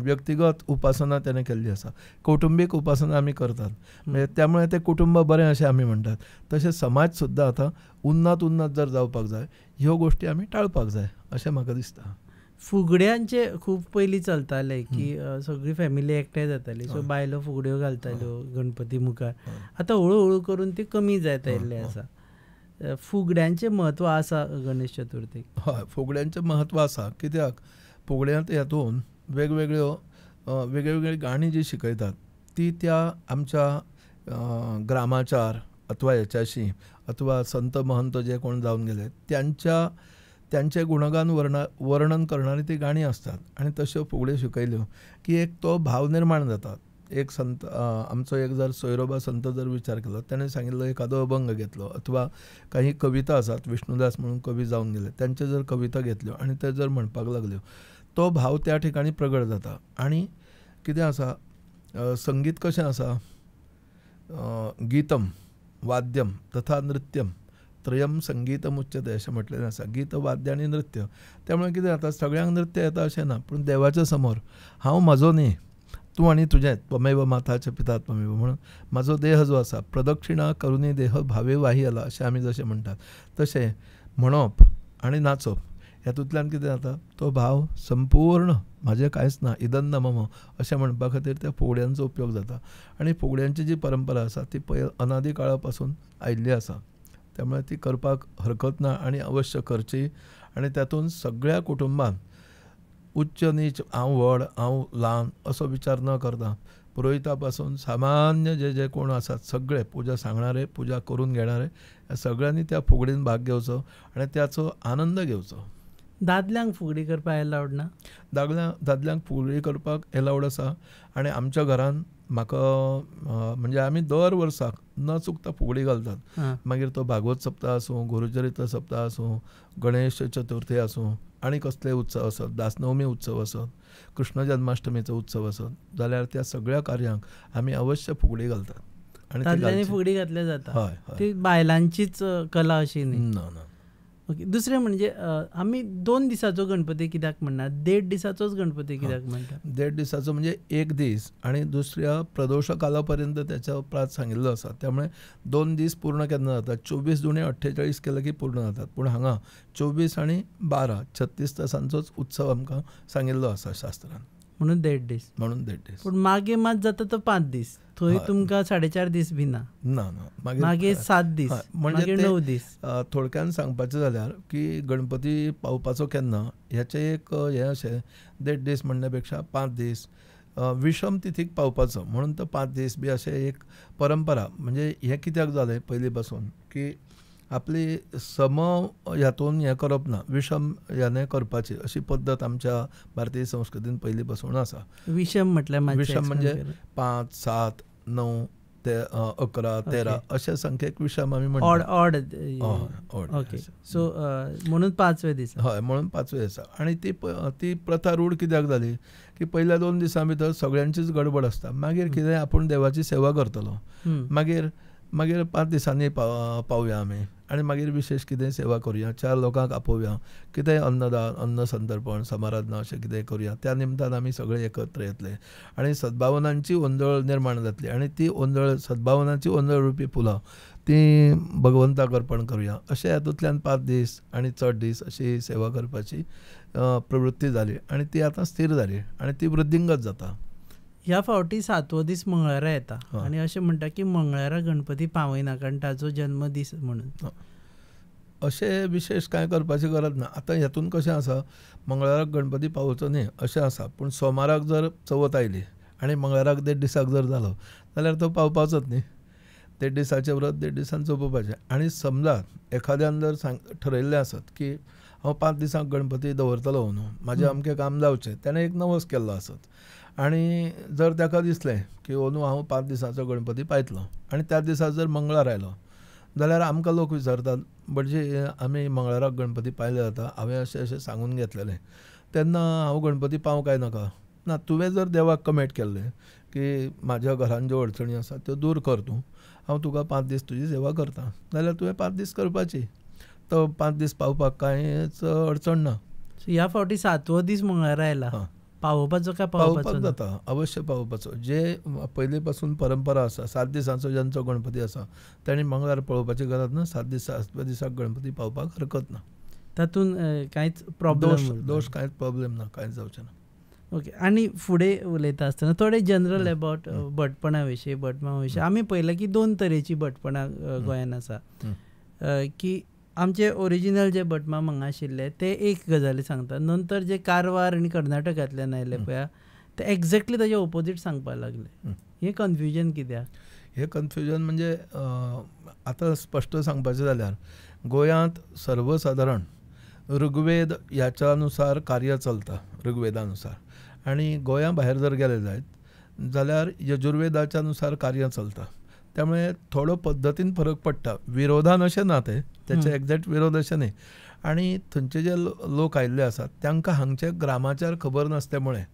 Speaker 2: व्यक्तिगत उपासना त्याने केल्ली आसा. कौटुंबीक उपासना आमी करतात, म्हणजे त्यामुळे ते कुटुंब बरें अशें आमी म्हणटात. तशें समाज सुद्दां आतां उन्नत जर जावपाक जाय, ह्यो गोश्टी आमी टाळपाक जाय अशें म्हाका दिसता.
Speaker 1: फुगड्यांचे खूब पयलीं चलताले की सगळी फॅमिली एकठांय जाताली, सो बायलो फुगड्यो घालताल्यो गणपती मुखार. आतां हळू करून ती कमी जायत आयिल्ली आसा. फुगड्यांचें म्हत्व आसा गणेश चतुर्थीक?
Speaker 2: हय, फुगड्यांचें म्हत्व आसा. कित्याक फुगड्यांत हातूंत वेगवेगळी गाणी जी शिकयतात ती त्या आमच्या ग्रामाचार अथवा हेच्याशी अथवा संत महंत जे कोण जावन गेले त्यांचे गुणगान वर्णन करणारी ती गाणी असतात. आणि तश्यो फुगड्यो शिकयल्यो की एक तो भाव निर्माण जाता. एक संत आमचो एक जर सोयरोबा संत जर विचार केलो, ताणें सांगिल्लो एखादो अभंग घेतलो अथवा काही कविता आसात, विष्णुदास म्हणून कवी जावन गेले, त्यांचे जर कविता घेतल्यो आणि ते जर म्हणपाक लागल्यो, तो भाव त्या ठिकाणी प्रगट जाता. आणि कितें आसा, संगीत कशें आसा, गीतम वाद्यम तथा नृत्यम त्रयम संगीतम उच्यते अशें म्हटलेलें आसा. गीत, वाद्य आनी नृत्य. त्यामुळे कितें जाता, सगळ्यांक नृत्य येता अशें ना, पूण देवाच्या समोर हांव म्हाजो न्ही, तूं आनी तुजें त्वमेव माता च पिता त्वमेव म्हणून म्हाजो देह जो आसा प्रदक्षिणा करुनी देह भावे वाही आला अशें आमी जशें म्हणटात, तशें म्हणप आनी नाचप हेतूंतल्यान कितें जाता, तो भाव संपूर्ण म्हाजें कांयच ना, इदन्न मम अशें म्हणपा खातीर त्या फुगड्यांचो उपयोग जाता. आनी फुगड्यांची जी परंपरा आसा ती अनादी काळा पासून आयिल्ली आसा. त्यामुळे ती करपाक हरकत ना आनी अवश्य करची. आनी तातूंत सगळ्या कुटुंबान उच्च नीच, हांव व्हड हांव ल्हान असो विचार न करता पुरोहिता पासून सामान्य जे कोण आसात सगळे पुजा सांगणारे, पुजा करून घेणारे, ह्या सगळ्यांनी त्या फुगडीन भाग घेवचो आनी त्याचो आनंद घेवचो.
Speaker 1: दादल्यांक फुगडी करपाक एलावड ना?
Speaker 2: दादल्यांक फुगडी करपाक एलावड आसा. आनी आमच्या घरान म्हाका म्हणजे आमी दर वर्साक न चुकता फुगडी घालतात. मागीर तो भागवत सप्ताह आसूं, गुरुचरित्र सप्ताह आसूं, गणेश चतुर्थी आसूं, आनी कसले उत्सव आसत, दासनवमी उत्सव आसत, कृष्ण जन्माष्टमीचो उत्सव आसत, जाल्यार त्या सगळ्या कार्यांक आमी अवश्य फुगडी घालतात. आनी
Speaker 1: दादल्यांनी फुगडी घातल्या जाता?
Speaker 2: हय,
Speaker 1: ती बायलांचीच कला अशी न्ही?
Speaker 2: ना.
Speaker 1: ओके. दुसरें म्हणजे आमी 2 दिसाचो गणपती कित्याक म्हणनात, 1.5 दिसाचोच गणपती कित्याक म्हणटात?
Speaker 2: 1.5 दिसाचो म्हणजे 1 दीस आनी दुसऱ्या प्रदोश काला पर्यंत त्याचो प्रात सांगिल्लो आसा. त्यामुळे 2 दीस पूर्ण केन्ना जातात, 24 दुणे 48 केले की पूर्ण जातात. पूण हांगा 24 आनी 12 36 तासांचोच उत्सव आमकां सांगिल्लो आसा शास्त्रान.
Speaker 1: म्हणून 1.5 दीस. पूण मागे मात जाता तो 5 दीस. थंय तुमकां 4.5 दीस बी ना?
Speaker 2: ना.
Speaker 1: मागीर 7 दीस, मागीर 9 दीस.
Speaker 2: थोडक्यान सांगपाचें जाल्यार की गणपती पावपाचो केन्ना ह्याचें एक हें अशें 1.5 दीस म्हणण्या पेक्षा 5 दीस विषम तिथीक पावपाचो म्हणून तो 5 दीस बी अशें एक परंपरा. म्हणजे हें कित्याक जालें पयलीं पासून की आपली सम ह्यातून हें करप ना, विशम ह्याने करपाची अशी पद्दत आमच्या भारतीय संस्कृतीन पयलीं पासून आसा.
Speaker 1: विशम म्हटल्यार
Speaker 2: विशम म्हणजे 5, 7, 9 ते 11, 13 अशे संख्येक विशम आमी म्हणटात.
Speaker 1: ऑड.
Speaker 2: ओके.
Speaker 1: सो म्हणून 5वे दीस.
Speaker 2: हय, म्हणून 5वे दिसा. आनी ती प्रथा रूढ कित्याक जाली की पयल्या 2 दिसां भितर सगळ्यांचीच गडबड आसता. मागीर कितें आपूण देवाची सेवा करतलो, मागीर 5 दिसांनी पावया आमी आनी मागीर विशेष कितें सेवा करुया, 4 लोकांक आपोवया, कितेंय अन्नदान, अन्न संतर्पण, समाराधना अशें कितेंय करुया. त्या निमतान आमी सगळे एकत्र येतले आनी सद्भावनांची ओंजळ निर्माण जातली. आनी ती ओंजळ, सद्भावनाची ओंजळ रुपी फुलां ती भगवंताक अर्पण करुया. अशें हातूंतल्यान 5 दीस आनी चड दीस अशी सेवा करपाची प्रवृत्ती जाली आनी ती आतां स्थिर जाली आनी ती वृद्धींगत जाता.
Speaker 1: ह्या फावटी 7वो दीस मंगळारा येता आनी अशें म्हणटा की मंगळारा गणपती पावयना कारण ताचो जन्म दीस म्हणून.
Speaker 2: अशें विशेश कांय करपाची गरज ना. आतां हेतून कशें आसा, मंगळाराक गणपती पावोवचो न्ही अशें आसा, पूण सोमाराक जर चवथ आयली आनी मंगळाराक 1.5 दिसाक जर जालो जाल्यार तो पावपाचोच न्ही. 1.5 दिसाचें व्रत 1.5 दिसान चोपपाचें. आनी समजा एखाद्यान जर ठरयल्लें आसत की हांव 5 दिसांक गणपती दवरतलो न्हू, म्हाजें अमकें काम जावचें, ताणें एक नवस केल्लो आसत आनी जर ताका दिसलें की न्हू हांव 5 दिसाचो गणपती पायतलो आनी त्या दिसा जर मंगळार आयलो जाल्यार आमकां लोक विचारतात म्हणजे आमी मंगळाराक गणपती पायले जाता, हांवें अशें अशें सांगून घेतलेलें, तेन्ना हांव गणपती पावूं काय नाका ना. तुवें जर देवाक कमेट केल्लें की म्हाज्या घरान ज्यो अडचणी आसा त्यो दूर कर तूं, हांव तुका 5 दीस तुजी सेवा करता, जाल्यार तुवें 5 दीस करपाची. तो 5 दीस पावपाक कांयच अडचण ना.
Speaker 1: ह्या फावटी 7वो दीस मंगळार आयला, पावोवपाचो काय
Speaker 2: पावोवपाक जाता, अवश्य पावोवपाचो. जे पयलीं पासून परंपरा आसा, 7 दिसांचो ज्यांचो गणपती आसा तांणी मंगळार पळोवपाची गरज ना. 7 दिसाक गणपती पावपाक हरकत ना.
Speaker 1: तातूंत कांयच प्रॉब्लेम
Speaker 2: दोश कांयच प्रॉब्लेम ना, कांयच जावचें ना.
Speaker 1: ओके. आनी फुडें उलयता आसतना थोडे जनरल अबावट भटपणा विशीं, भटमा विशीं. आमी पळयलां की 2 तरेची भटपणा गोंयांत आसा, की आमचे ओरिजिनल जे भटमाम हांगा आशिल्ले ते एक गजाली सांगतात, नंतर जे कारवार आनी कर्नाटकांतल्यान आयले पळय ते एक्झॅक्टली ताजे ओपोजीट सांगपाक लागले. हें कन्फ्युजन कित्याक?
Speaker 2: हें कन्फ्युजन म्हणजे आतां स्पश्ट सांगपाचें जाल्यार गोंयांत सर्वसाधारण ऋग्वेद ह्याच्या अनुसार कार्य चलता, ऋग्वेदानुसार. आनी गोंया भायर जर गेले जाल्यार यजुर्वेदाच्या अनुसार कार्य चलता. त्यामुळे थोडो पद्दतीन फरक पडटा. विरोधान अशें ना, त्याचे एक्झॅक्ट विरोध अशें न्ही. आनी थंयचे जे लोक आयिल्ले आसात तांकां हांगचे ग्रामाचार खबर नासल्यामुळे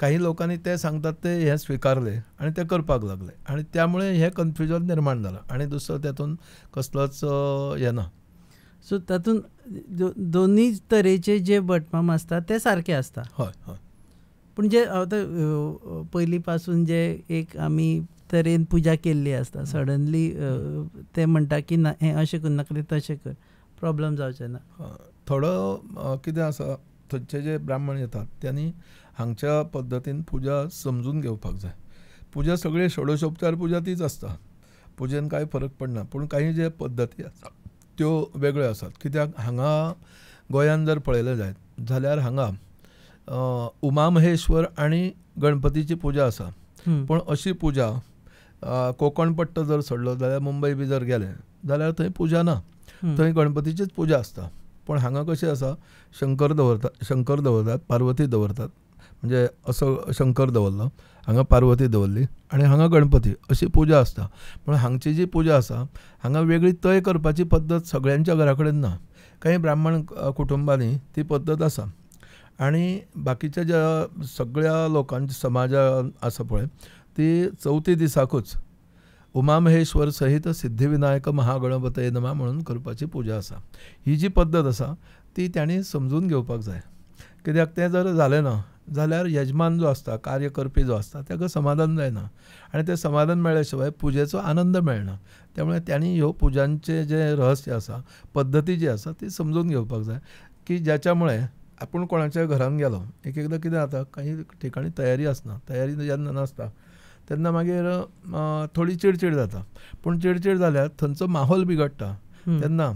Speaker 2: काही लोकांनी ते सांगतात ते हे स्विकारले आनी ते करपाक लागले आनी त्यामुळे हे कन्फ्युजन निर्माण जालां आनी दुसरो तातूंत कसलोच हे ना.
Speaker 1: सो तातूंत दोनी तरेचे जे भटमाम आसता ते सारके आसता.
Speaker 2: हय हय.
Speaker 1: पूण जे आतां पयलीं पासून जे एक आमी तरेन पुजा केल्ली आसता, सडनली ते म्हणटा की ना हें अशें कर नाका तशें कर, प्रॉब्लेम जावचें ना.
Speaker 2: थोडो कितें आसा, थंयचे जे ब्राह्मण येतात त्यांनी हांगच्या पद्दतीन पुजा समजून घेवपाक जाय. पुजा सगळी षोडशोपचार पुजा तीच आसता, पुजेन कांय फरक पडना. पूण काही जे पद्दती आसा त्यो वेगळ्यो आसात. कित्याक हांगा गोंयांत जर पळयलें जायत जाल्यार हांगा उमा महेश्वर आनी गणपतीची पुजा आसा. पूण अशी पुजा कोकण पट्टो जर सोडलो जाल्यार मुंबय बी जर गेले जाल्यार थंय पुजा ना, थंय गणपतीचीच पुजा आसता. पूण हांगा कशें आसा, शंकर दवरतात, पार्वती दवरतात. म्हणजे असो शंकर दवरलो, हांगा पार्वती दवरली आनी हांगा गणपती, अशी पुजा आसता. पूण हांगची जी पुजा आसा हांगा वेगळी तय करपाची पद्दत सगळ्यांच्या घरा कडेन ना. काही ब्राह्मण कुटुंबांनी ती पद्दत आसा आनी बाकीच्या ज्या सगळ्या लोकांची समाजान आसा पळय ती चवथी दिसाकूच उमा महेश्वर सहित सिद्धिविनायक महागणपतये नमः म्हणून करपाची पुजा आसा. ही जी पद्दत आसा ती तांणी समजून घेवपाक जाय. कित्याक तें जर जालें ना जाल्यार यजमान जो आसता, कार्य करपी जो आसता ताका समाधान जायना आनी तें समाधान मेळ्ळ्या शिवाय पुजेचो आनंद मेळना. त्यामुळे तांणी ह्यो पुजांचे जे रहस्य आसा, पद्दती जी आसा ती समजून घेवपाक जाय की ज्याच्या मुळे आपूण कोणाच्या घरान गेलो, एक एकदां कितें जाता काही ठिकाणी तयारी आसना, तयारी जेन्ना नासता तेन्ना मागीर थोडी चिडचिड जाता. पूण चिडचिड जाल्यार थंयचो माहोल बिगडटा. तेन्ना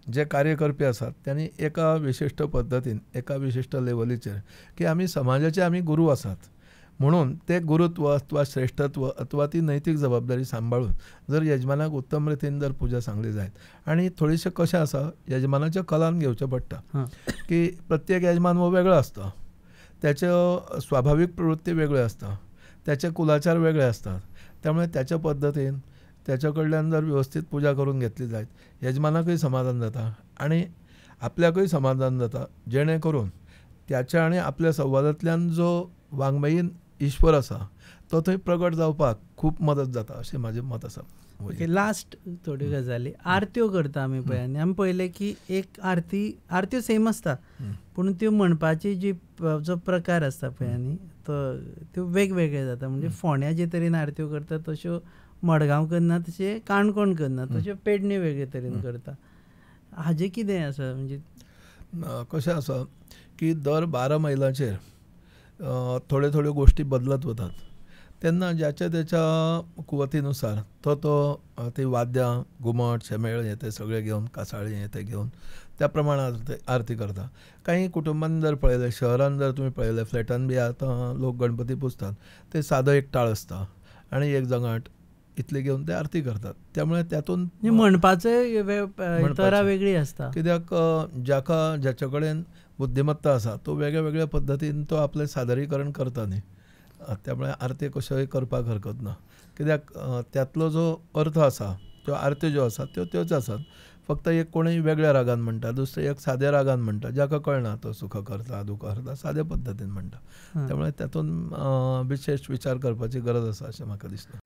Speaker 2: जे कार्य करपी आसात त्यांनी एका विशिश्ट पद्दतीन, एका विशिश्ट लेवलीचेर की आमी समाजाचे आमी गुरू आसात म्हणून ते गुरुत्व अथवा श्रेष्ठत्व अथवा ती नैतीक जबाबदारी सांबाळून जर यजमानाक उत्तम रितीन जर पुजा सांगली जायत आनी थोडेशें कशें आसा, यजमानाच्या कलान घेवचें पडटा की प्रत्येक यजमान हो वेगळो आसता, त्याच्यो स्वाभावीक प्रवृत्ती वेगळ्यो आसता, त्याचे कुलाचार वेगळे असतात. त्यामुळे त्याच्या पद्दतीन त्याच्या कडल्यान जर व्यवस्थित पुजा करून घेतली जायत यजमानाकय समाधान जाता आनी आपल्याकय समाधान जाता, जेणे करून त्याच्या आनी आपल्या संवादांतल्यान जो वाङ्मयीन ईश्वर आसा तो थंय प्रगट जावपाक खूब मदत जाता अशें म्हजें मत आसा.
Speaker 1: ओके. लास्ट थोड्यो गजाली आरत्यो करता आमी पळय आनी आमी पळयलें की एक आरत्यो सेम आसता पूण त्यो म्हणपाची जी जो प्रकार आसता पळय आनी त्यो वेगवेगळे जाता. म्हणजे फोंड्या जे तरेन आरत्यो करता तश्यो मडगांव करना, तशें काणकोण करना, तश्यो पेडणे वेगळे तरेन करता. हाजें कितें आसा? म्हणजे
Speaker 2: कशें आसा की दर 12 मैलाचेर थोड्यो गोश्टी बदलत वतात. तेन्ना ज्याच्या त्याच्या कुवतीनुसार तो ती वाद्यां घुमट शेमेळ हे ते सगळे घेवन कासाळी हे ते घेवन त्या प्रमाणात आरती करता. काही कुटुंबांनी जर पळयलें, शहरान जर तुमी पळयलें, फ्लॅटान बी आतां लोक गणपती पुजतात, ते सादो एक टाळ आसता आनी एक जंगाट इतले घेवन ते आरती करतात. त्यामुळे त्यातून
Speaker 1: म्हणपाचो तरा वेगळी आसता.
Speaker 2: कित्याक ज्याच्या कडेन बुद्धिमत्ता आसा तो वेगळ्या वेगळ्या पद्दतीन तो आपलें सादरीकरण करता न्ही. त्यामुळे आरती कश्योय करपाक हरकत ना, कित्याक त्यातलो जो अर्थ आसा, त्यो आरत्यो ज्यो आसात त्योच आसात. फक्त एक कोणूय वेगळ्या रागान म्हणटा, दुसरे एक साद्या रागान म्हणटा, जाका कळना तो सुख करता दुख करता साद्या पद्दतीन म्हणटा. त्यामुळे तातूंत विशेष विचार करपाची गरज आसा अशें म्हाका दिसता.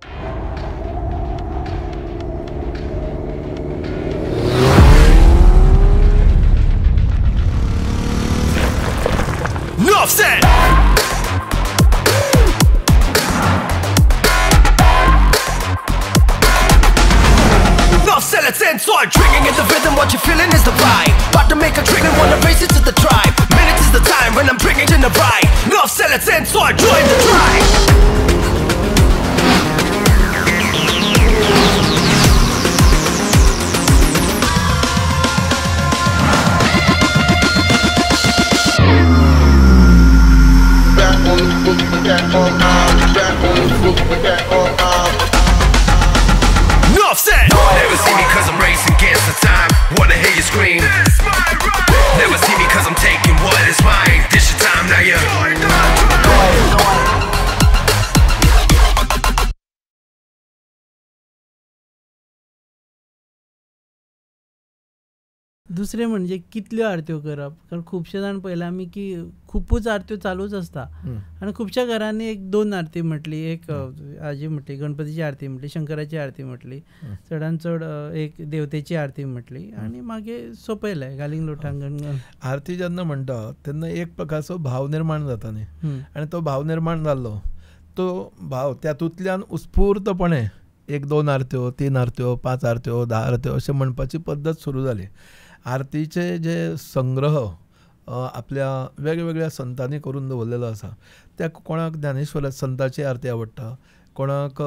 Speaker 8: Let's end sword drinking in the rhythm, what you're feeling is the vibe. About to make a drink and wanna race it to the tribe. Minutes is the time when I'm drinking in the ride. Enough said, let's end sword, join the tribe. Enough said. Never see me cause I'm racing against the time. Wanna hear you scream. Never see me cause I'm taking what is mine. This your time now, yeah.
Speaker 1: दुसरे म्हणजे कितल्यो आरत्यो करप, कारण खुबशे जाण पळयला आमी की खुपूच आरत्यो चालूच आसता आनी खुबश्या घरांनी एक 2 आरती म्हटली, एक हाजी म्हटली गणपतीची आरती म्हटली, शंकराची आरती म्हटली, चडान चड एक देवतेची आरती म्हटली आनी मागीर सोंपयलें घालिंग लोटांगण.
Speaker 2: आरती जेन्ना म्हणटा तेन्ना एक प्रकारचो भाव निर्माण जाता न्ही, आनी तो भाव निर्माण जाल्लो तो भाव त्यातूंतल्यान उत्स्फूर्तपणे 1-2 आरत्यो, 3 आरत्यो, 5 आरत्यो, 10 आरत्यो अशें म्हणपाची पद्दत सुरू जाली. आरतीचे जे संग्रह आपल्या वेगवेगळ्या संतांनी करून दवरलेलो आसा, त्या कोणाक ज्ञानेश्वर संताची आरती आवडटा, कोणाक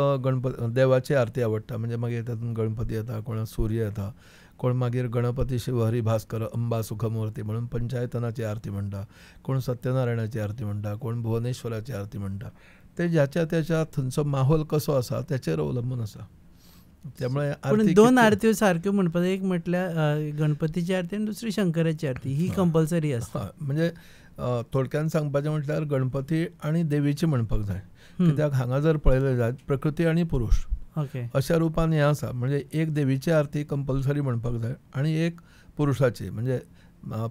Speaker 2: देवाची आरती आवडटा, म्हणजे मागीर तातूंत गणपती येता, कोणाक सूर्य येता, कोण मागीर गणपती शिव हरी भास्कर अंबा सुखमूर्ती म्हणून पंचायतनाची आरती म्हणटा, कोण सत्यनारायणाची आरती म्हणटा, कोण भुवनेश्वराची आरती म्हणटा. ते ज्याच्या त्याच्या थंयचो माहोल कसो आसा त्याचेर अवलंबून आसा. त्यामुळे
Speaker 1: 2 आरत्यो सारक्यो म्हणपाक, एक म्हटल्यार गणपतीची आरती आनी दुसरी शंकराची आरती, ही कंपल्सरी आसता.
Speaker 2: म्हणजे थोडक्यान सांगपाचें म्हटल्यार गणपती आनी देवीची म्हणपाक जाय, कित्याक हांगा जर पळयलें जायत प्रकृती आनी पुरुश अशा रुपान हें आसा. म्हणजे एक देवीची आरती कंपल्सरी म्हणपाक जाय आनी एक पुरुषाची, म्हणजे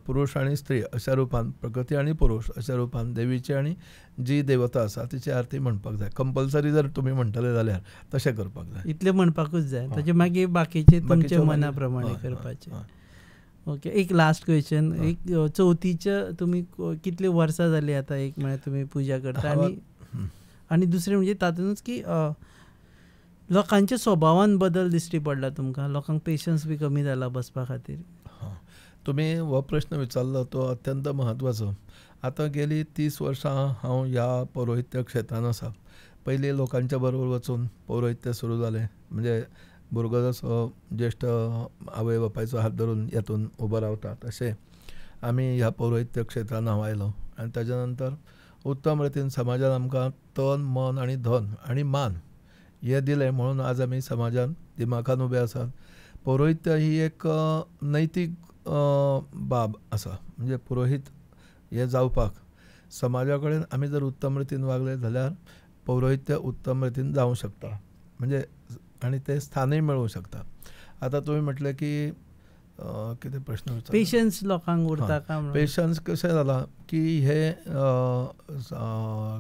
Speaker 2: पुरुष आनी स्त्री अशा रुपान, प्रकृती आनी पुरुष अशा रुपान देवीची आनी जी देवता आसा तिची आरती म्हणपाक जाय. कंपल्सरी जर तुमी म्हणटले जाल्यार तशें करपाक जाय,
Speaker 1: इतलें म्हणपाकूच जाय. ताचे मागीर बाकीचे तुमचे मना प्रमाणे करपाचे. ओके, एक लास्ट क्वेश्चन, एक चवथीच्या तुमी कितले वर्सां जाली आतां एक म्हळ्यार तुमी पुजा करता, आनी दुसरें म्हणजे तातूंतच की लोकांच्या स्वभावान बदल दिश्टी पडला तुमकां, लोकांक पेशन्स बी कमी जाला बसपा खातीर.
Speaker 2: तुमी हो प्रश्न विचारलो तो अत्यंत म्हत्वाचो. आतां गेली 30 वर्सां हांव ह्या पौरोहित्य क्षेत्रान आसा. पयलीं लोकांच्या बरोबर वचून पौरोहित्य सुरू जालें, म्हणजे भुरगो जसो ज्येश्ठ आवय बापायचो हात धरून येतून उबो रावता तशें आमी ह्या पौरोहित्य क्षेत्रान हांव आयलो. आनी ताच्या नंतर उत्तम रितीन समाजान आमकां तन मन आनी धन आनी मान हे दिलें, म्हणून आज आमी समाजान दिमाखान उबे आसात. पौरोहित्य ही एक नैतीक बाब आसा, म्हणजे पुरोहीत हे जावपाक समाजा कडेन आमी जर उत्तम रितीन वागले जाल्यार पौरोहित्य उत्तम रितीन जावंक शकता, म्हणजे आनी ते स्थानय मेळूंक शकता. आतां तुवें म्हटलें की कितें प्रश्न विचारलो,
Speaker 1: पेशन्स लोकांक उरता काय?
Speaker 2: पेशन्स कशें जाला की हे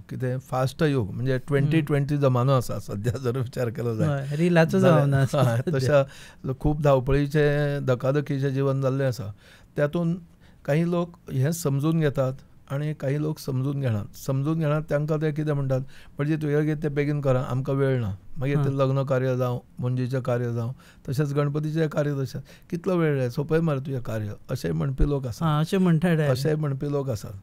Speaker 2: कितें फास्ट युग, म्हणजे 2020 जमानो आसा सद्या जर विचार केलो जायत,
Speaker 1: रिलाचो जमानो
Speaker 2: तशा खूब धांवपळीचे धकाधकीचें जिवन जाल्लें आसा. त्यातून काही लोक हें समजून घेतात आनी काही लोक समजून घेनात. तांकां ते कितें म्हणटात, म्हणजे तुवें कितें तें बेगीन करा, आमकां वेळ ना. मागीर तें लग्न कार्य जावं, मुंजीचें कार्य जावं, तशेंच गणपतीचें कार्य तशें कितलो वेळ जाय, सोंपय मरे तुजें कार्य, अशें म्हणपी लोक आसात.
Speaker 1: अशें म्हणपी
Speaker 2: लोक आसात.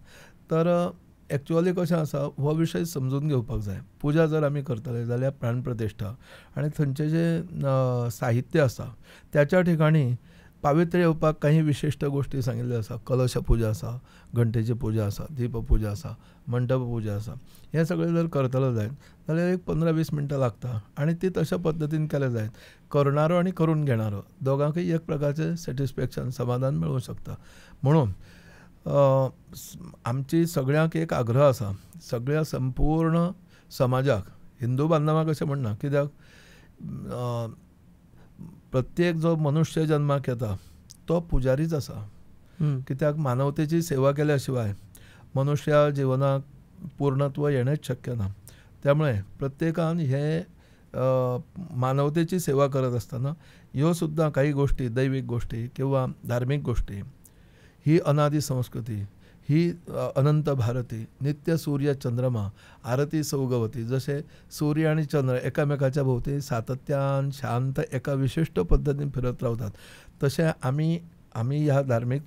Speaker 2: तर एक्चुअली कशें आसा हो विशय समजून घेवपाक जाय. पुजा जर आमी करतले जाल्यार प्राणप्रतिश्ठा आनी थंयचें जें साहित्य आसा त्याच्या ठिकाणी पावित्र्य येवपाक काही विशिश्ट गोष्टी सांगिल्ल्यो आसा. कलश पुजा आसा, घंटेची पुजा आसा, दीप पुजा आसा, मंडप पुजा आसा. हें सगळें जर करतलो जायत जाल्यार एक 15-20 मिनटां लागता आनी ती तशा पद्दतीन केलें जायत. करणारो आनी करून घेणारो दोगांकय एक प्रकारचें सॅटिस्फॅक्शन समाधान मेळूंक शकता. म्हणून आमची सगळ्यांक एक आग्रह आसा, सगळ्या संपूर्ण समाजाक, हिंदू बांधवांक अशें म्हणना, कित्याक प्रत्येक जो मनुष्य जन्माक येता तो पुजारीच आसा. कित्याक मानवतेची सेवा केल्या शिवाय मनुष्या जिवनाक पूर्णत्व येणेंच शक्य ना. त्यामुळे प्रत्येकान हे मानवतेची सेवा करत असताना ह्यो सुद्दां काही गोष्टी, दैवीक गोष्टी किंवा धार्मीक गोष्टी, ही अनादी संस्कृती, ही अनंत भारती, नित्य सूर्य चंद्रमा, आरती सौगवती, जसे सूर्य आणि चंद्र एकामेकाच्या भोवती सातत्यान शांत एका विशिष्ट पद्दतीन फिरत रावतात, तशें आमी ह्या धार्मीक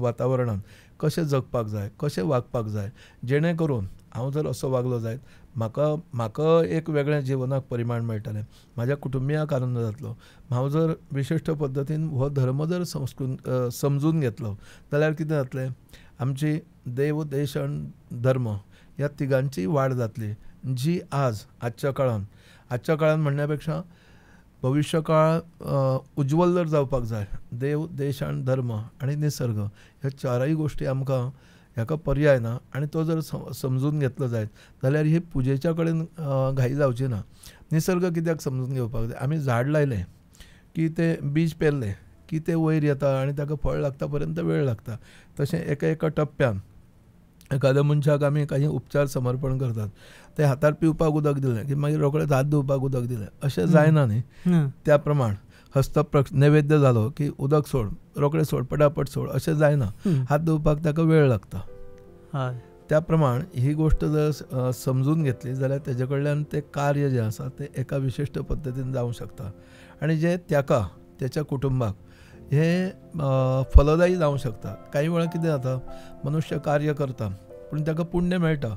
Speaker 2: वातावरणात कशें जगपाक जाय, कशें वागपाक जाय, जेणे करून हांव जर असो वागलो जायत म्हाका एक वेगळें जिवनाक परिमाण मेळटलें, म्हाज्या कुटुंबियाक आनंद जातलो. हांव जर विशिश्ट पद्दतीन हो धर्म जर समजून घेतलो जाल्यार कितें जातलें, आमची देव, देश आनी धर्म ह्या तिगांची वाड जातली, जी आजच्या काळान म्हणण्या पेक्षा भविष्य काळ उज्वल जर जावपाक जाय, देव, देश आनी धर्म आनी निसर्ग ह्या चारय गोश्टी आमकां हाका पर्याय ना. आनी तो जर समजून घेतलो जायत जाल्यार ही पुजेच्या कडेन घाई जावची ना. निसर्ग कित्याक समजून घेवपाक जाय, आमी झाड लायलें की तें बीज पेरलें की तें वयर येता आनी ताका फळ लागता पर्यंत वेळ लागता. तशें एका टप्प्यान एखाद्या मनशाक आमी काही उपचार समर्पण करतात, ते हातार पिवपाक उदक दिलें की मागीर रोखडेंच हात धुवपाक उदक दिलें अशें जायना न्ही. त्या प्रमाण नैवेद्य जालो की उदक सोड, रोखडें सोड, पटापट सोड अशें जायना. हात धुवपाक ताका वेळ लागता. त्या प्रमाण ही गोष्ट जर समजून घेतली जाल्यार तेजे कडल्यान तें कार्य जें आसा तें एका विशिश्ट पद्दतीन जावंक शकता आनी जें त्याच्या कुटुंबाक हे फलदायी जावंक शकता. काही वेळा कितें जाता, मनुष्य कार्य करता पूण ताका पुण्य मेळटा,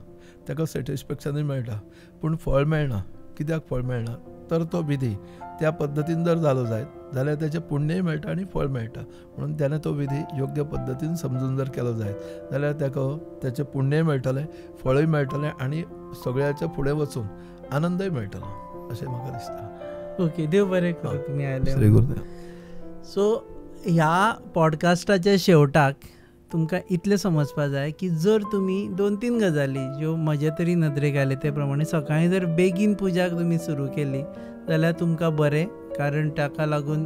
Speaker 2: ताका सॅटिस्फॅक्शनूय मेळटा, पूण फळ मेळना. कित्याक फळ मेळना तर तो विधी त्या पद्दतीन जर जालो जायत जाल्यार तेचें पुण्यय मेळटा आनी फळ मेळटा. म्हणून त्याने तो विधी योग्य पद्दतीन समजून जर केलो जायत जाल्यार ताका तेचें पुण्यय मेळटलें, फळय मेळटलें आनी सगळ्याच्या फुडें वचून आनंदय मेळटलो अशें म्हाका दिसता.
Speaker 1: ओके, देव बरें करूं तुमी आयले.
Speaker 2: श्री गुरुदेव.
Speaker 1: सो ह्या पॉडकास्टाच्या शेवटाक तुमकां इतलें समजपाक जाय की जर तुमी 2-3 गजाली ज्यो म्हजे तरी नदरेक आयले ते प्रमाणे सकाळीं जर बेगीन पुजाक तुमी सुरू केली जाल्यार तुमकां बरें, कारण ताका लागून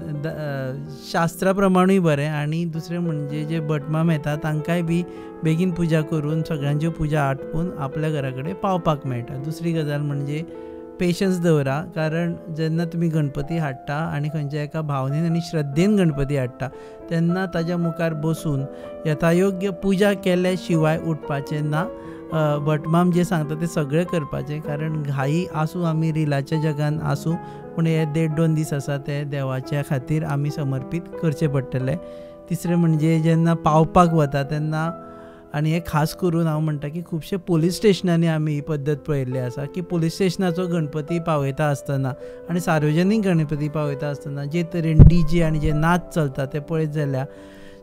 Speaker 1: शास्त्रा प्रमाणूय बरें. आनी दुसरें म्हणजे जे भटमाम येता तांकांय बी बेगीन पुजा करून सगळ्यांच्यो पुजा आटपून आपल्या घरा कडेन पावपाक मेळटा. दुसरी गजाल म्हणजे पेशन्स दवरा, कारण जेन्ना तुमी गणपती हाडटा आनी खंयच्या एका भावनेन आनी श्रद्धेन गणपती हाडटा तेन्ना ताच्या मुखार बसून यथायोग्य पुजा केल्या शिवाय उठपाचें ना. भटमाम जे सांगता ते सगळें करपाचें, कारण घाई आसूं आमी रिलाच्या जगान आसूं पूण हे 1.5-2 दीस आसा ते देवाच्या खातीर आमी समर्पीत करचे पडटले. तिसरें म्हणजे जेन्ना पावपाक वता तेन्ना, आनी हे खास करून हांव म्हणटा की खुबशे पुलीस स्टेशनांनी आमी ही पद्दत पळयल्ली आसा की पुलीस स्टेशनाचो गणपती पावयता आसतना आनी सार्वजनीक गणपती पावयता आसतना जे तरेन DJ आनी जे नाच चलता ते पळयत जाल्यार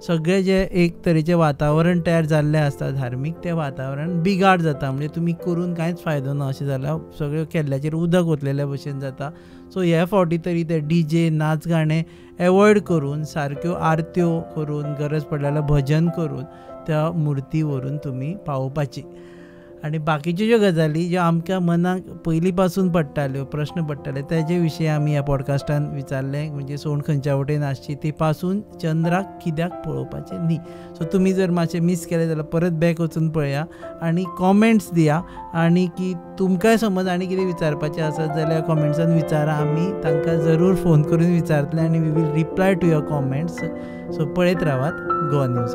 Speaker 1: सगळें जे एक तरेचें वातावरण तयार जाल्लें आसता धार्मीक, तें वातावरण बिगाड जाता. म्हणजे तुमी करून कांयच फायदो ना अशें जाल्यार सगळ्यो केल्ल्याचेर उदक ओतलेल्या भशेन जाता. सो ह्या फावटी तरी ते DJ नाच गाणें एवॉयड करून सारक्यो आरत्यो करून गरज पडल्या जाल्यार भजन करून त्या मुर्ती व्हरून तुमी पावोवपाची. आनी बाकीच्यो ज्यो गजाली ज्यो आमकां मनाक पयलीं पासून पडटाल्यो, प्रश्न पडटाले तेजे विशीं आमी ह्या पॉडकास्टान विचारलें. म्हणजे सोंड खंयच्या वटेन आसची, ती पासून चंद्राक कित्याक पळोवपाचें न्ही. सो तुमी जर मातशें मिस केलें जाल्यार परत बॅक वचून पळया आनी कॉमेंट्स दिया. आनी की तुमकांय समज आनी कितें विचारपाचें आसत जाल्यार कॉमेंट्सान विचारा, आमी तांकां जरूर फोन करून विचारतले आनी we will reply to your comments. So पळयत रावात गोवा न्यूज.